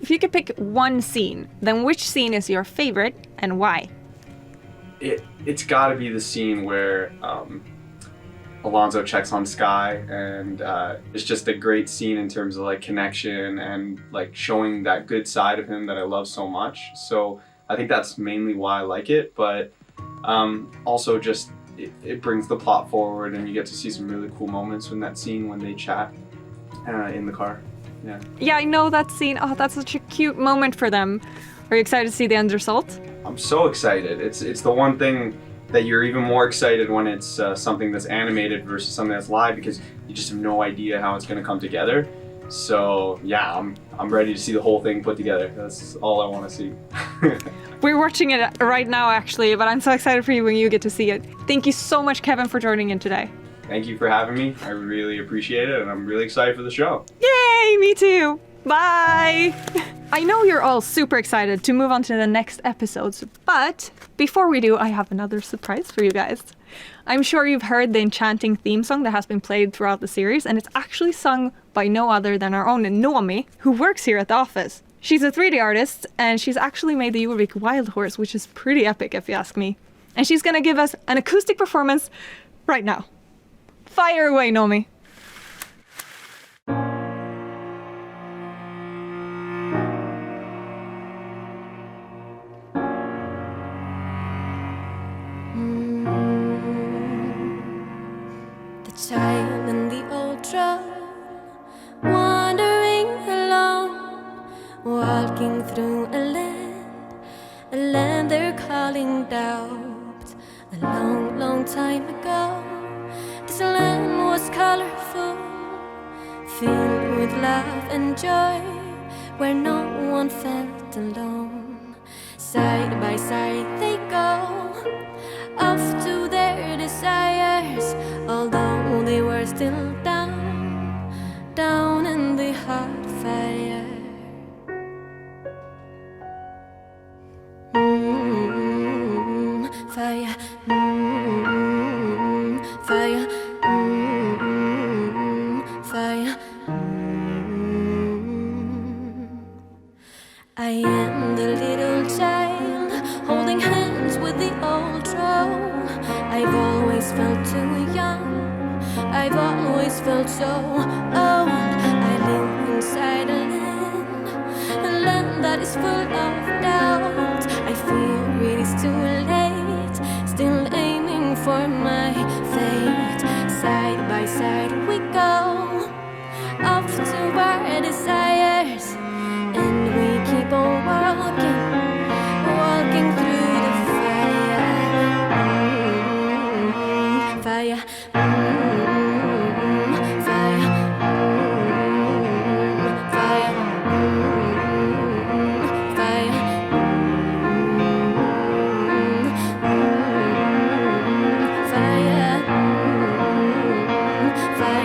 If you could pick one scene, then which scene is your favorite and why? It's got to be the scene where Alonso checks on Skye, and it's just a great scene in terms of like connection and like showing that good side of him that I love so much. So I think that's mainly why I like it, but also just it brings the plot forward, and you get to see some really cool moments in that scene when they chat in the car. Yeah, I know that scene. Oh, that's such a cute moment for them. Are you excited to see the end result? I'm so excited. It's the one thing that you're even more excited when it's something that's animated versus something that's live, because you just have no idea how it's going to come together. So yeah, I'm ready to see the whole thing put together. That's all I want to see. We're watching it right now, actually, but I'm so excited for you when you get to see it. Thank you so much, Kevin, for joining in today. Thank you for having me. I really appreciate it, and I'm really excited for the show. Yay, me too. Bye. I know you're all super excited to move on to the next episodes, but before we do, I have another surprise for you guys. I'm sure you've heard the enchanting theme song that has been played throughout the series, and it's actually sung by no other than our own Nomi, who works here at the office. She's a 3D artist, and she's actually made the Ylvy Wild Horse, which is pretty epic if you ask me. And she's gonna give us an acoustic performance right now. Fire away, Nomi. The child and the old troll, wandering alone, walking through a land they're calling doubt. A long, long time ago, this land was colorful, filled with love and joy, where no one felt alone. Side by side they go, off to their desires, although they were still down in the hot fire. Fire, fire, fire. I am the little child holding hands with the old troll. I've always felt too young, I've always felt so old. I live inside a land that is full of doubt. I fear it is too late, still aiming for my fate. Side by side we go, off to our desires, and we keep on walking through the fire. Fire, fire, fire, fire, fire, fire.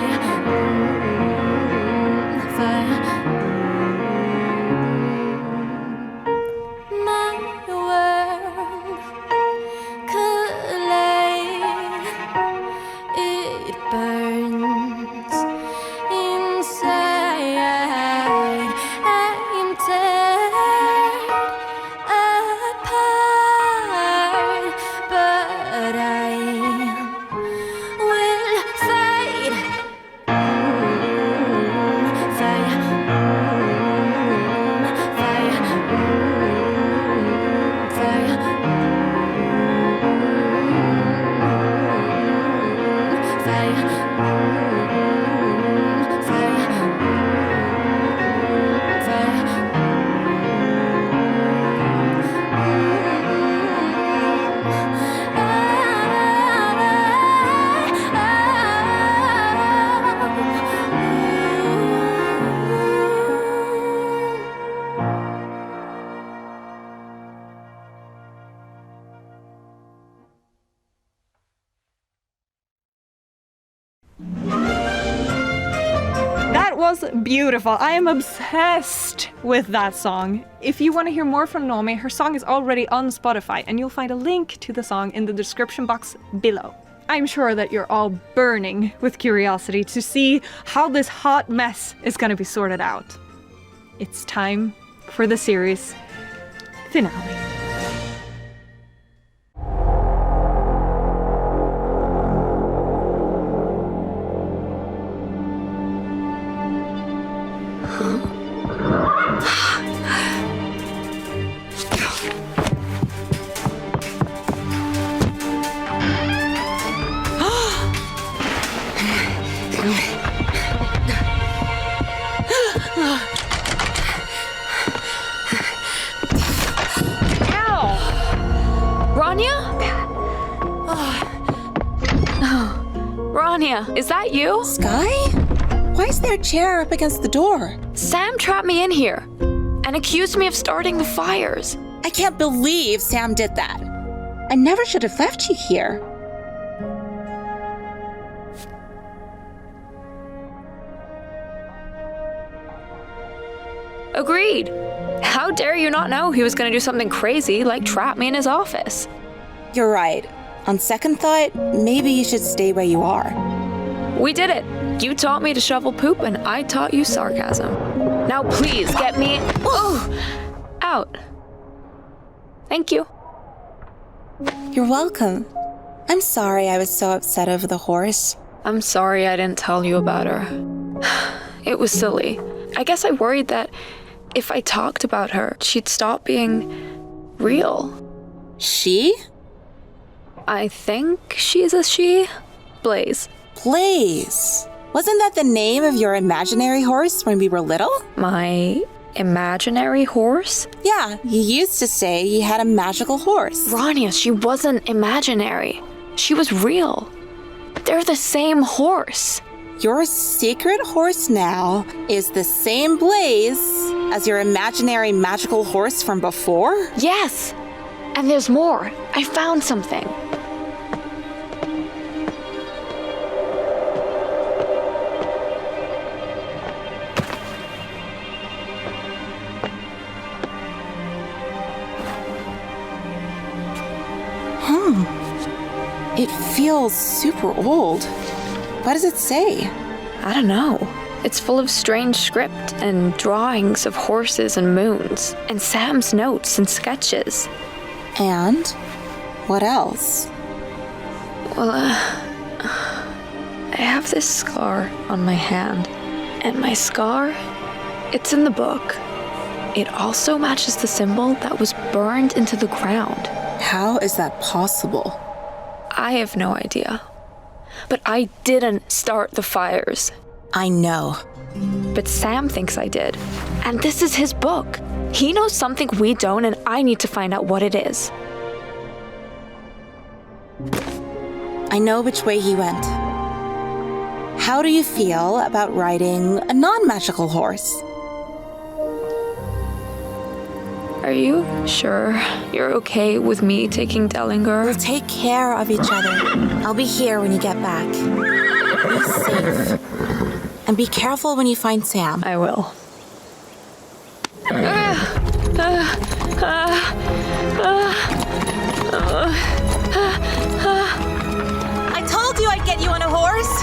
was beautiful. I am obsessed with that song. If you want to hear more from Nomi, her song is already on Spotify, and you'll find a link to the song in the description box below. I'm sure that you're all burning with curiosity to see how this hot mess is going to be sorted out. It's time for the series finale. Is that you? Skye? Why is there a chair up against the door? Sam trapped me in here and accused me of starting the fires. I can't believe Sam did that. I never should have left you here. Agreed. How dare you not know he was going to do something crazy like trap me in his office? You're right. On second thought, maybe you should stay where you are. We did it. You taught me to shovel poop and I taught you sarcasm. Now please get me out. Thank you. You're welcome. I'm sorry I was so upset over the horse. I'm sorry I didn't tell you about her. It was silly. I guess I worried that if I talked about her, she'd stop being real. She? I think she's a she. Blaze. Blaze? Wasn't that the name of your imaginary horse when we were little? My imaginary horse? Yeah, you used to say you had a magical horse. Rania, she wasn't imaginary. She was real. They're the same horse. Your secret horse now is the same Blaze as your imaginary magical horse from before? Yes. And there's more. I found something. It feels super old. What does it say? I don't know. It's full of strange script and drawings of horses and moons, and Sam's notes and sketches. And what else? Well, I have this scar on my hand, and my scar, it's in the book. It also matches the symbol that was burned into the ground. How is that possible? I have no idea. But I didn't start the fires. I know. But Sam thinks I did. And this is his book. He knows something we don't, and I need to find out what it is. I know which way he went. How do you feel about riding a non-magical horse? Are you sure you're okay with me taking Dellinger? We'll take care of each other. I'll be here when you get back. Be safe. And be careful when you find Sam. I will. I told you I'd get you on a horse!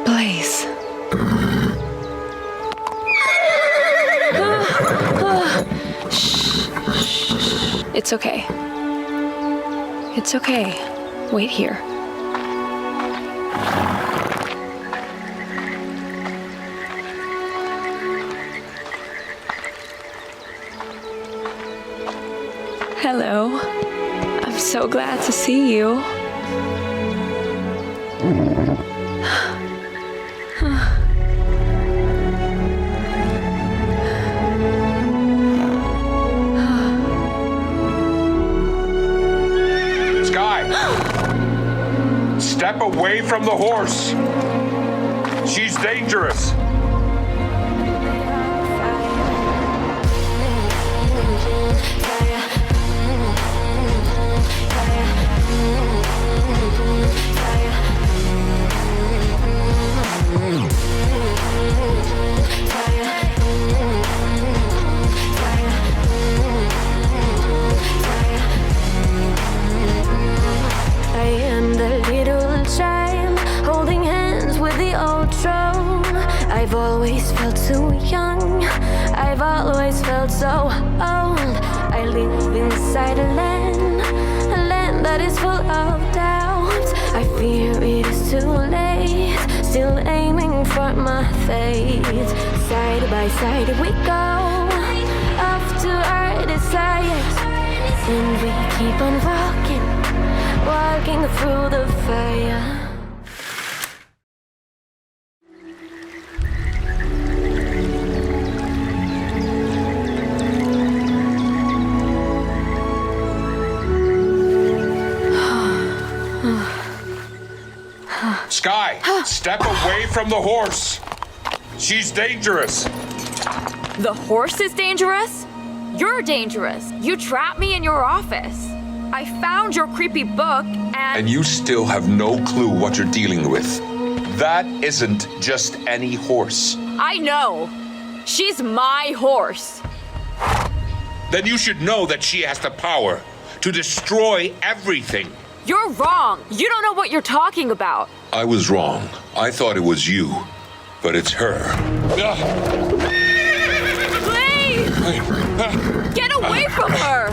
Blaze. Shh. It's okay. It's okay. Wait here. Hello. I'm so glad to see you. Skye! Step away from the horse! She's dangerous! I've always felt so young, I've always felt so old. I live inside a land that is full of doubt. I fear it is too late, still aiming for my fate. Side by side we go, off to our desires, and we keep on walking through the fire. Skye, step away from the horse. She's dangerous. The horse is dangerous? You're dangerous. You trapped me in your office. I found your creepy book And you still have no clue what you're dealing with. That isn't just any horse. I know. She's my horse. Then you should know that she has the power to destroy everything. You're wrong. You don't know what you're talking about. I was wrong. I thought it was you, but it's her. Please! Get away from her!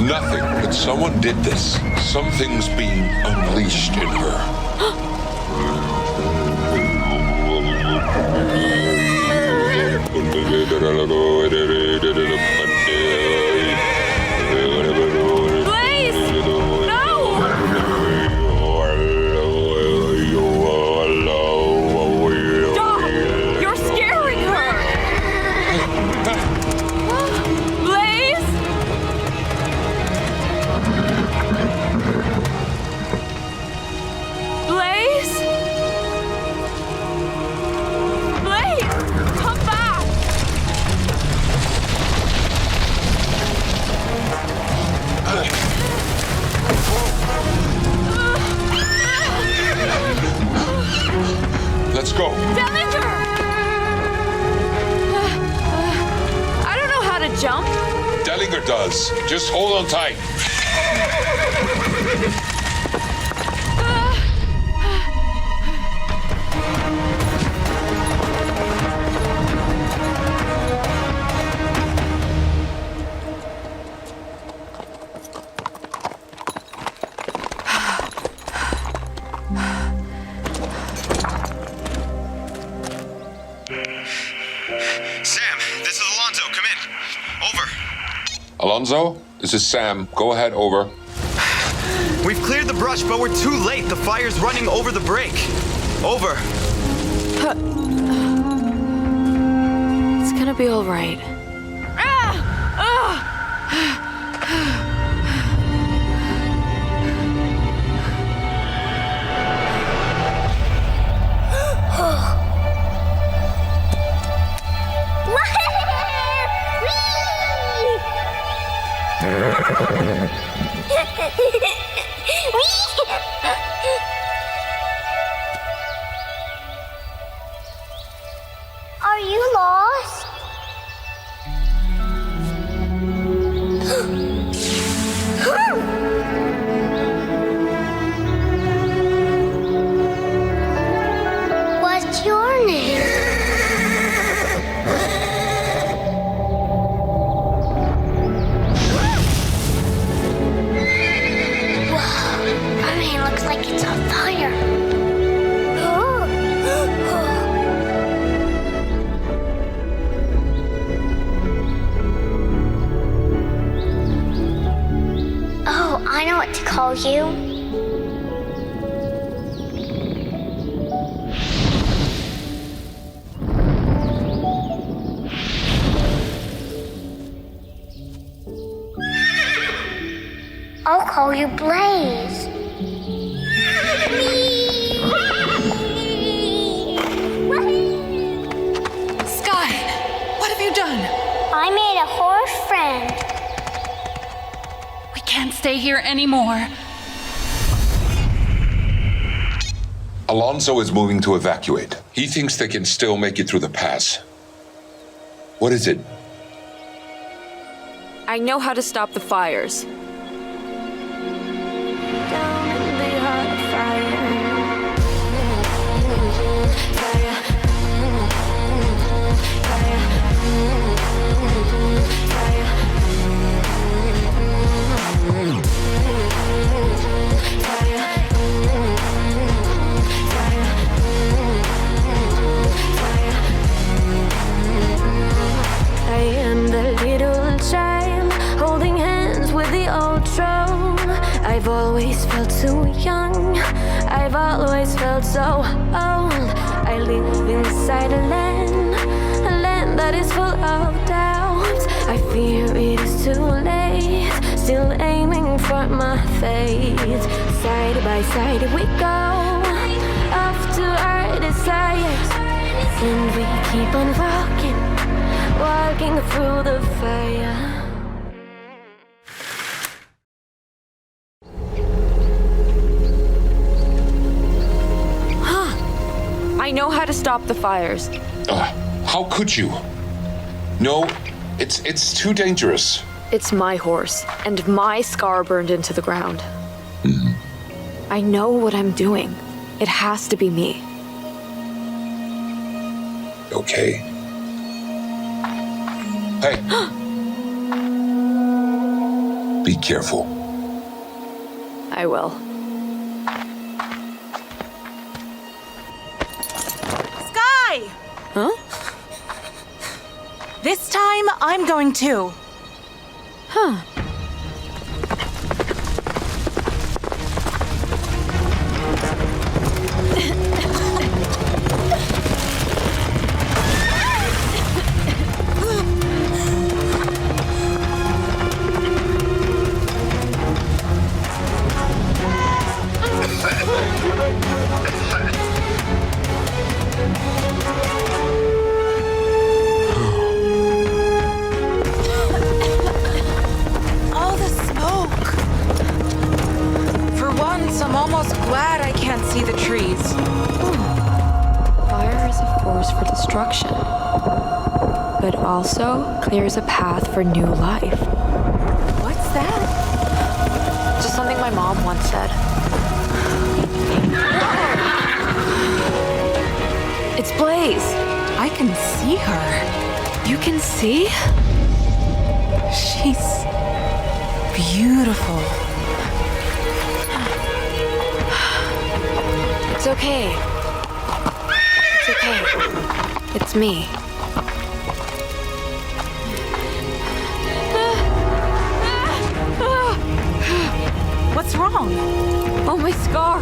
Nothing, but someone did this. Something's being unleashed in her. Let's go. Dellinger! I don't know how to jump. Dellinger does. Just hold on tight. Alonso, this is Sam. Go ahead, over. We've cleared the brush, but we're too late. The fire's running over the break. Over. It's gonna be all right. Are you lost? call you? I'll call you Blaze. Skye, what have you done? I made a horse friend. We can't stay here anymore. Alonso is moving to evacuate. He thinks they can still make it through the pass. What is it? I know how to stop the fires. I've always felt so young, I've always felt so old. I live inside a land that is full of doubts. I fear it is too late, still aiming for my fate. Side by side we go, off to our desires. And we keep on walking through the fire. I know how to stop the fires. How could you? No, it's too dangerous. It's my horse, and my scar burned into the ground. I know what I'm doing. It has to be me. Okay. Hey. Be careful. I will. Skye! Huh? This time, I'm going too. Huh. All the smoke. For once, I'm almost glad I can't see the trees. Fire is a force for destruction, but also clears a path for new life. What's that? Just something my mom once said. It's Blaze. I can see her. You can see? She's beautiful. It's okay. It's okay. It's me. What's wrong? Oh, my scar.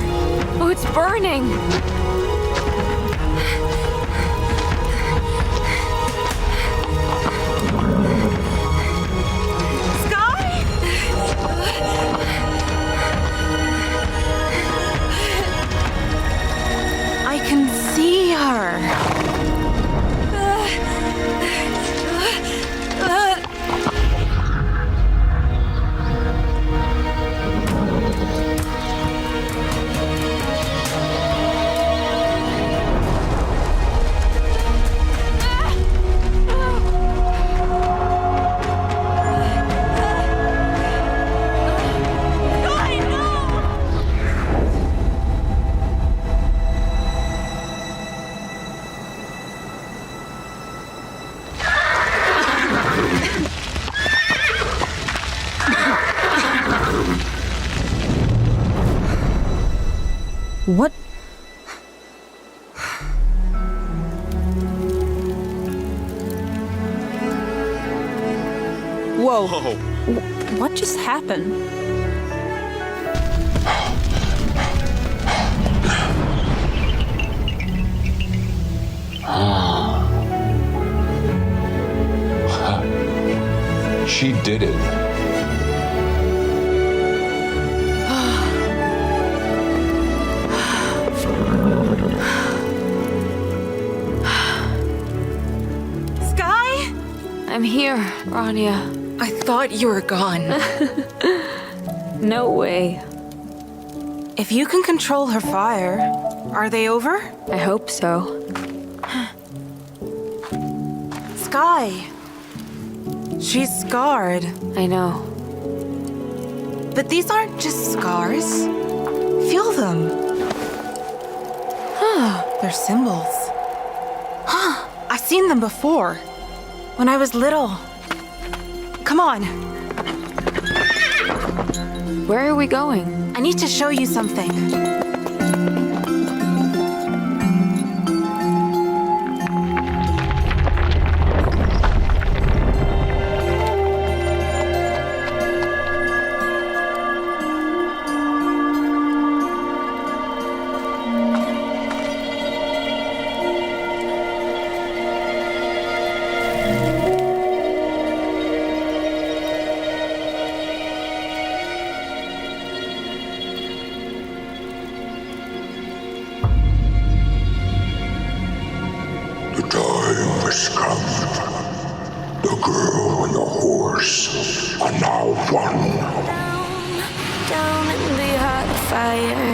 Oh, it's burning. Skye? I can see her. What? Whoa. What just happened? She did it. Skye? I'm here, Rania. I thought you were gone. No way. If you can control her fire, are they over? I hope so. Skye. She's scarred. I know. But these aren't just scars. Feel them. They're symbols. I've seen them before. When I was little. Come on. Where are we going? I need to show you something. The time has come. The girl and the horse are now one. Down in the hot fire.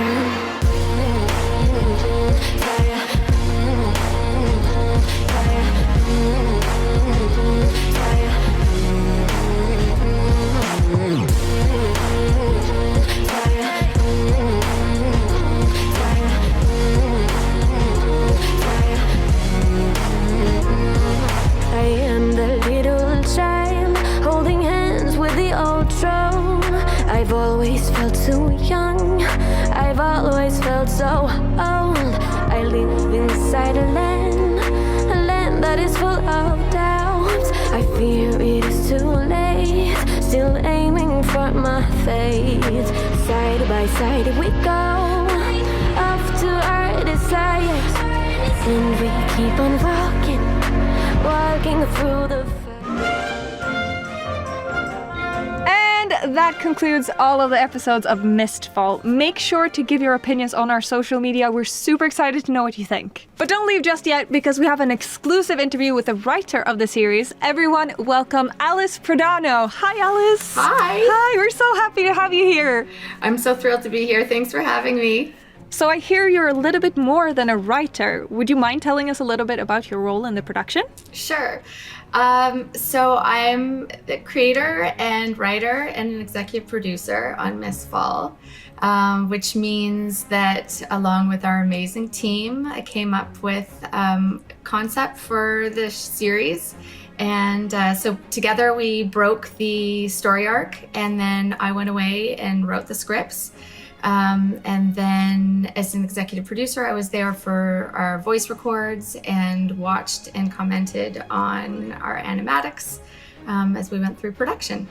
I am the little child holding hands with the old throne. I've always felt so young. I've always felt so old. I live inside a land that is full of doubts. I fear it is too late. Still aiming for my fate. Side by side we go, off to our desires, and we keep on walking through the And that concludes all of the episodes of Mistfall. Make sure to give your opinions on our social media. We're super excited to know what you think. But don't leave just yet, because we have an exclusive interview with the writer of the series. Everyone, welcome Alice Prodanou. Hi, Alice. Hi. Hi, we're so happy to have you here. I'm so thrilled to be here. Thanks for having me. So I hear you're a little bit more than a writer. Would you mind telling us a little bit about your role in the production? Sure. So I'm the creator and writer and an executive producer on Mistfall, which means that along with our amazing team, I came up with concept for this series. And so together we broke the story arc, and then I went away and wrote the scripts. And then as an executive producer, I was there for our voice records and watched and commented on our animatics as we went through production.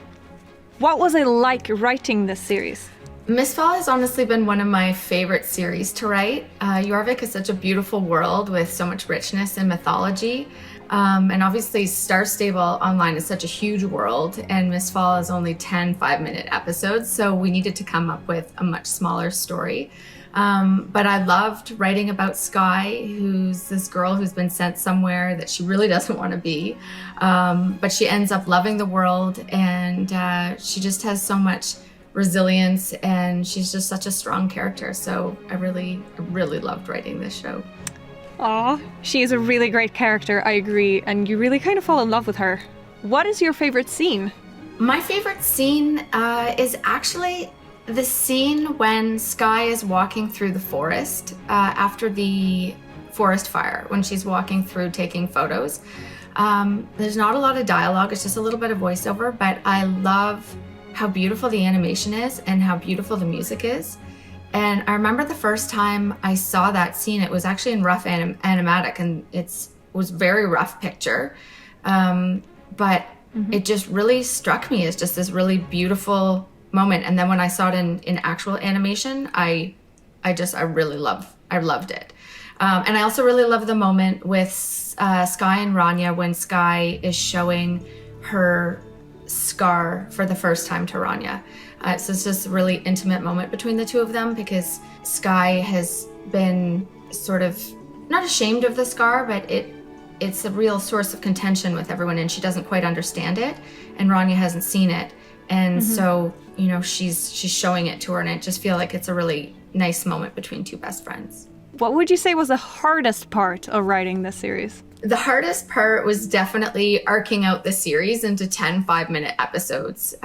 What was it like writing this series? Mistfall has honestly been one of my favorite series to write. Jorvik is such a beautiful world with so much richness and mythology. And obviously Star Stable Online is such a huge world, and Mistfall is only 10 5-minute episodes, so we needed to come up with a much smaller story. But I loved writing about Skye, who's this girl who's been sent somewhere that she really doesn't want to be. But she ends up loving the world, and she just has so much resilience, and she's just such a strong character. So I really loved writing this show. Aw, she is a really great character, I agree, and you really kind of fall in love with her. What is your favorite scene? My favorite scene is actually the scene when Skye is walking through the forest after the forest fire, when she's walking through taking photos. There's not a lot of dialogue, it's just a little bit of voiceover, but I love how beautiful the animation is and how beautiful the music is. And I remember the first time I saw that scene, it was actually in rough animatic, and it was very rough picture. But it just really struck me as just this really beautiful moment. And then when I saw it in actual animation, I loved it. And I also really love the moment with Skye and Rania when Skye is showing her Scar for the first time to Rania. So it's just a really intimate moment between the two of them because Skye has been sort of not ashamed of the scar, but it's a real source of contention with everyone, and she doesn't quite understand it, and Rania hasn't seen it, and so she's showing it to her, and I just feel like it's a really nice moment between two best friends. What would you say was the hardest part of writing this series? The hardest part was definitely arcing out the series into 10 5-minute episodes.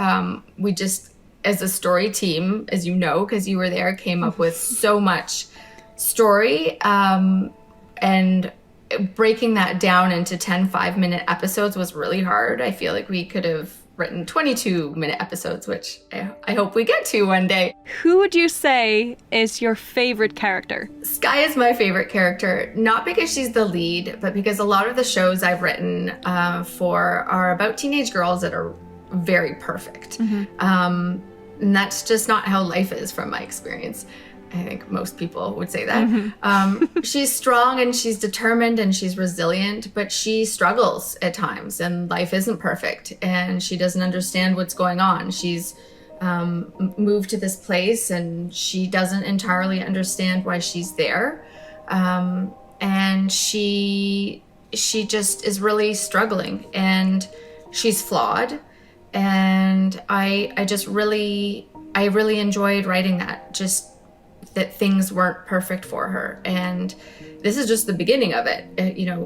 We just, as a story team, as you know, because you were there, came up with so much story, and breaking that down into 10 5-minute episodes was really hard. I feel like we could have written 22-minute episodes, which I hope we get to one day. Who would you say is your favorite character? Skye is my favorite character, not because she's the lead, but because a lot of the shows I've written for are about teenage girls that are very perfect. And that's just not how life is from my experience. I think most people would say that. She's strong and she's determined and she's resilient, but she struggles at times and life isn't perfect and she doesn't understand what's going on. She's moved to this place and she doesn't entirely understand why she's there. And she just is really struggling and she's flawed. And I really enjoyed writing that, just that things weren't perfect for her. And this is just the beginning of it.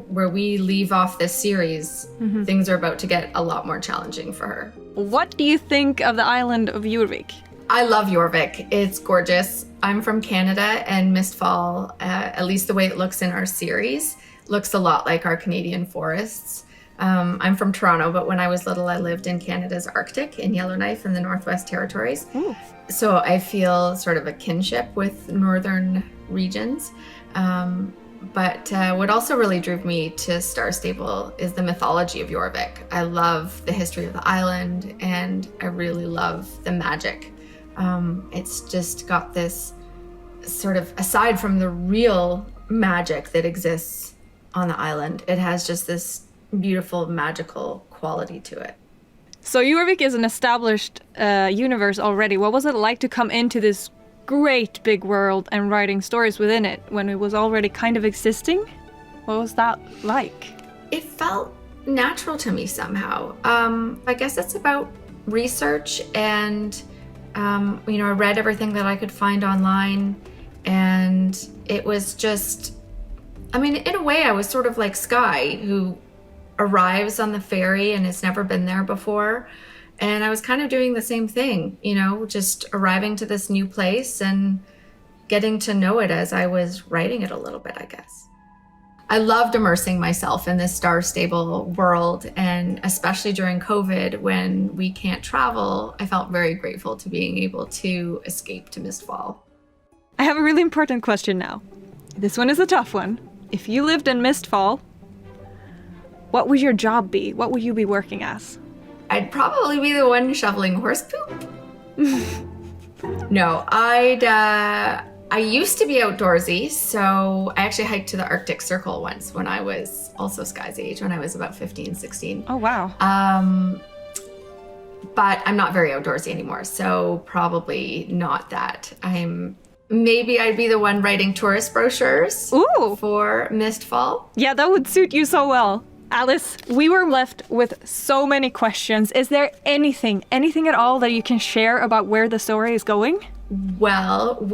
Where we leave off this series, things are about to get a lot more challenging for her. What do you think of the island of Jorvik? I love Jorvik. It's gorgeous. I'm from Canada, and Mistfall, at least the way it looks in our series, looks a lot like our Canadian forests. I'm from Toronto, but when I was little, I lived in Canada's Arctic, in Yellowknife in the Northwest Territories. Ooh. So I feel sort of a kinship with northern regions. But what also really drew me to Star Stable is the mythology of Jorvik. I love the history of the island, and I really love the magic. It's just got this sort of, aside from the real magic that exists on the island, it has just this beautiful, magical quality to it. So Jorvik is an established universe already. What was it like to come into this great big world and writing stories within it when it was already kind of existing? What was that like? It felt natural to me somehow. I guess it's about research and, I read everything that I could find online, and it was just, in a way I was sort of like Skye, who arrives on the ferry and has never been there before. And I was kind of doing the same thing, just arriving to this new place and getting to know it as I was writing it a little bit, I guess. I loved immersing myself in this Star Stable world, and especially during COVID when we can't travel, I felt very grateful to being able to escape to Mistfall. I have a really important question now. This one is a tough one. If you lived in Mistfall, what would your job be? What would you be working as? I'd probably be the one shoveling horse poop. No, I used to be outdoorsy, so I actually hiked to the Arctic Circle once when I was also Skye's age, when I was about 15, 16. Oh, wow. But I'm not very outdoorsy anymore, so probably not that. Maybe I'd be the one writing tourist brochures for Mistfall. Yeah, that would suit you so well. Alice, we were left with so many questions. Is there anything at all that you can share about where the story is going? Well,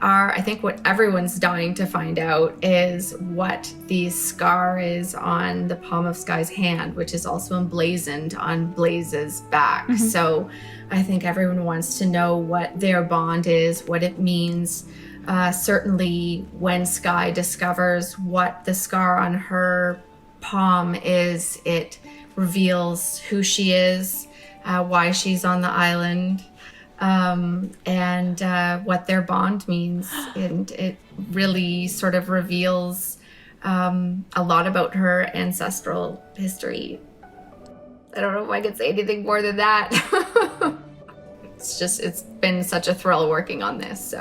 I think what everyone's dying to find out is what the scar is on the palm of Skye's hand, which is also emblazoned on Blaze's back. Mm-hmm. So I think everyone wants to know what their bond is, what it means. Certainly when Skye discovers what the scar on her palm is, it reveals who she is, why she's on the island, and what their bond means. And it really sort of reveals a lot about her ancestral history. I don't know if I could say anything more than that. It's been such a thrill working on this.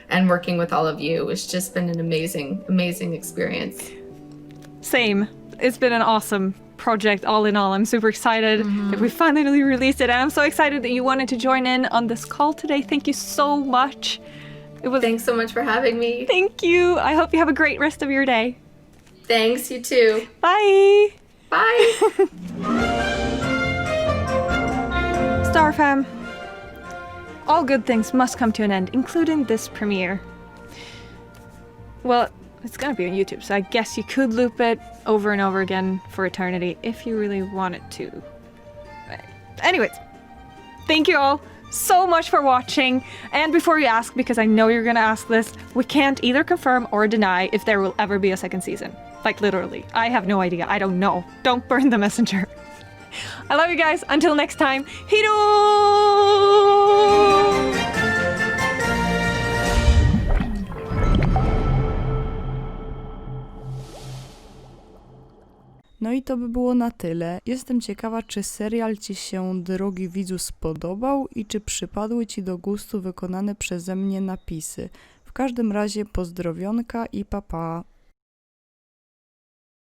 And working with all of you, it's just been an amazing, amazing experience. same. It's been an awesome project all in all. I'm super excited that we finally released it, and I'm so excited that you wanted to join in on this call today. Thank you so much. Thanks so much for having me. Thank you. I hope you have a great rest of your day. Thanks, you too. Bye. Bye. Star fam, all good things must come to an end, including this premiere. Well, it's gonna be on YouTube, so I guess you could loop it over and over again for eternity if you really wanted to. Anyways, thank you all so much for watching. And before you ask, because I know you're gonna ask this, we can't either confirm or deny if there will ever be a second season. Like literally, I have no idea. I don't know. Don't burn the messenger. I love you guys. Until next time, hejdå! No i to by było na tyle. Jestem ciekawa, czy serial Ci się, drogi widzu, spodobał i czy przypadły Ci do gustu wykonane przeze mnie napisy. W każdym razie pozdrowionka i pa pa.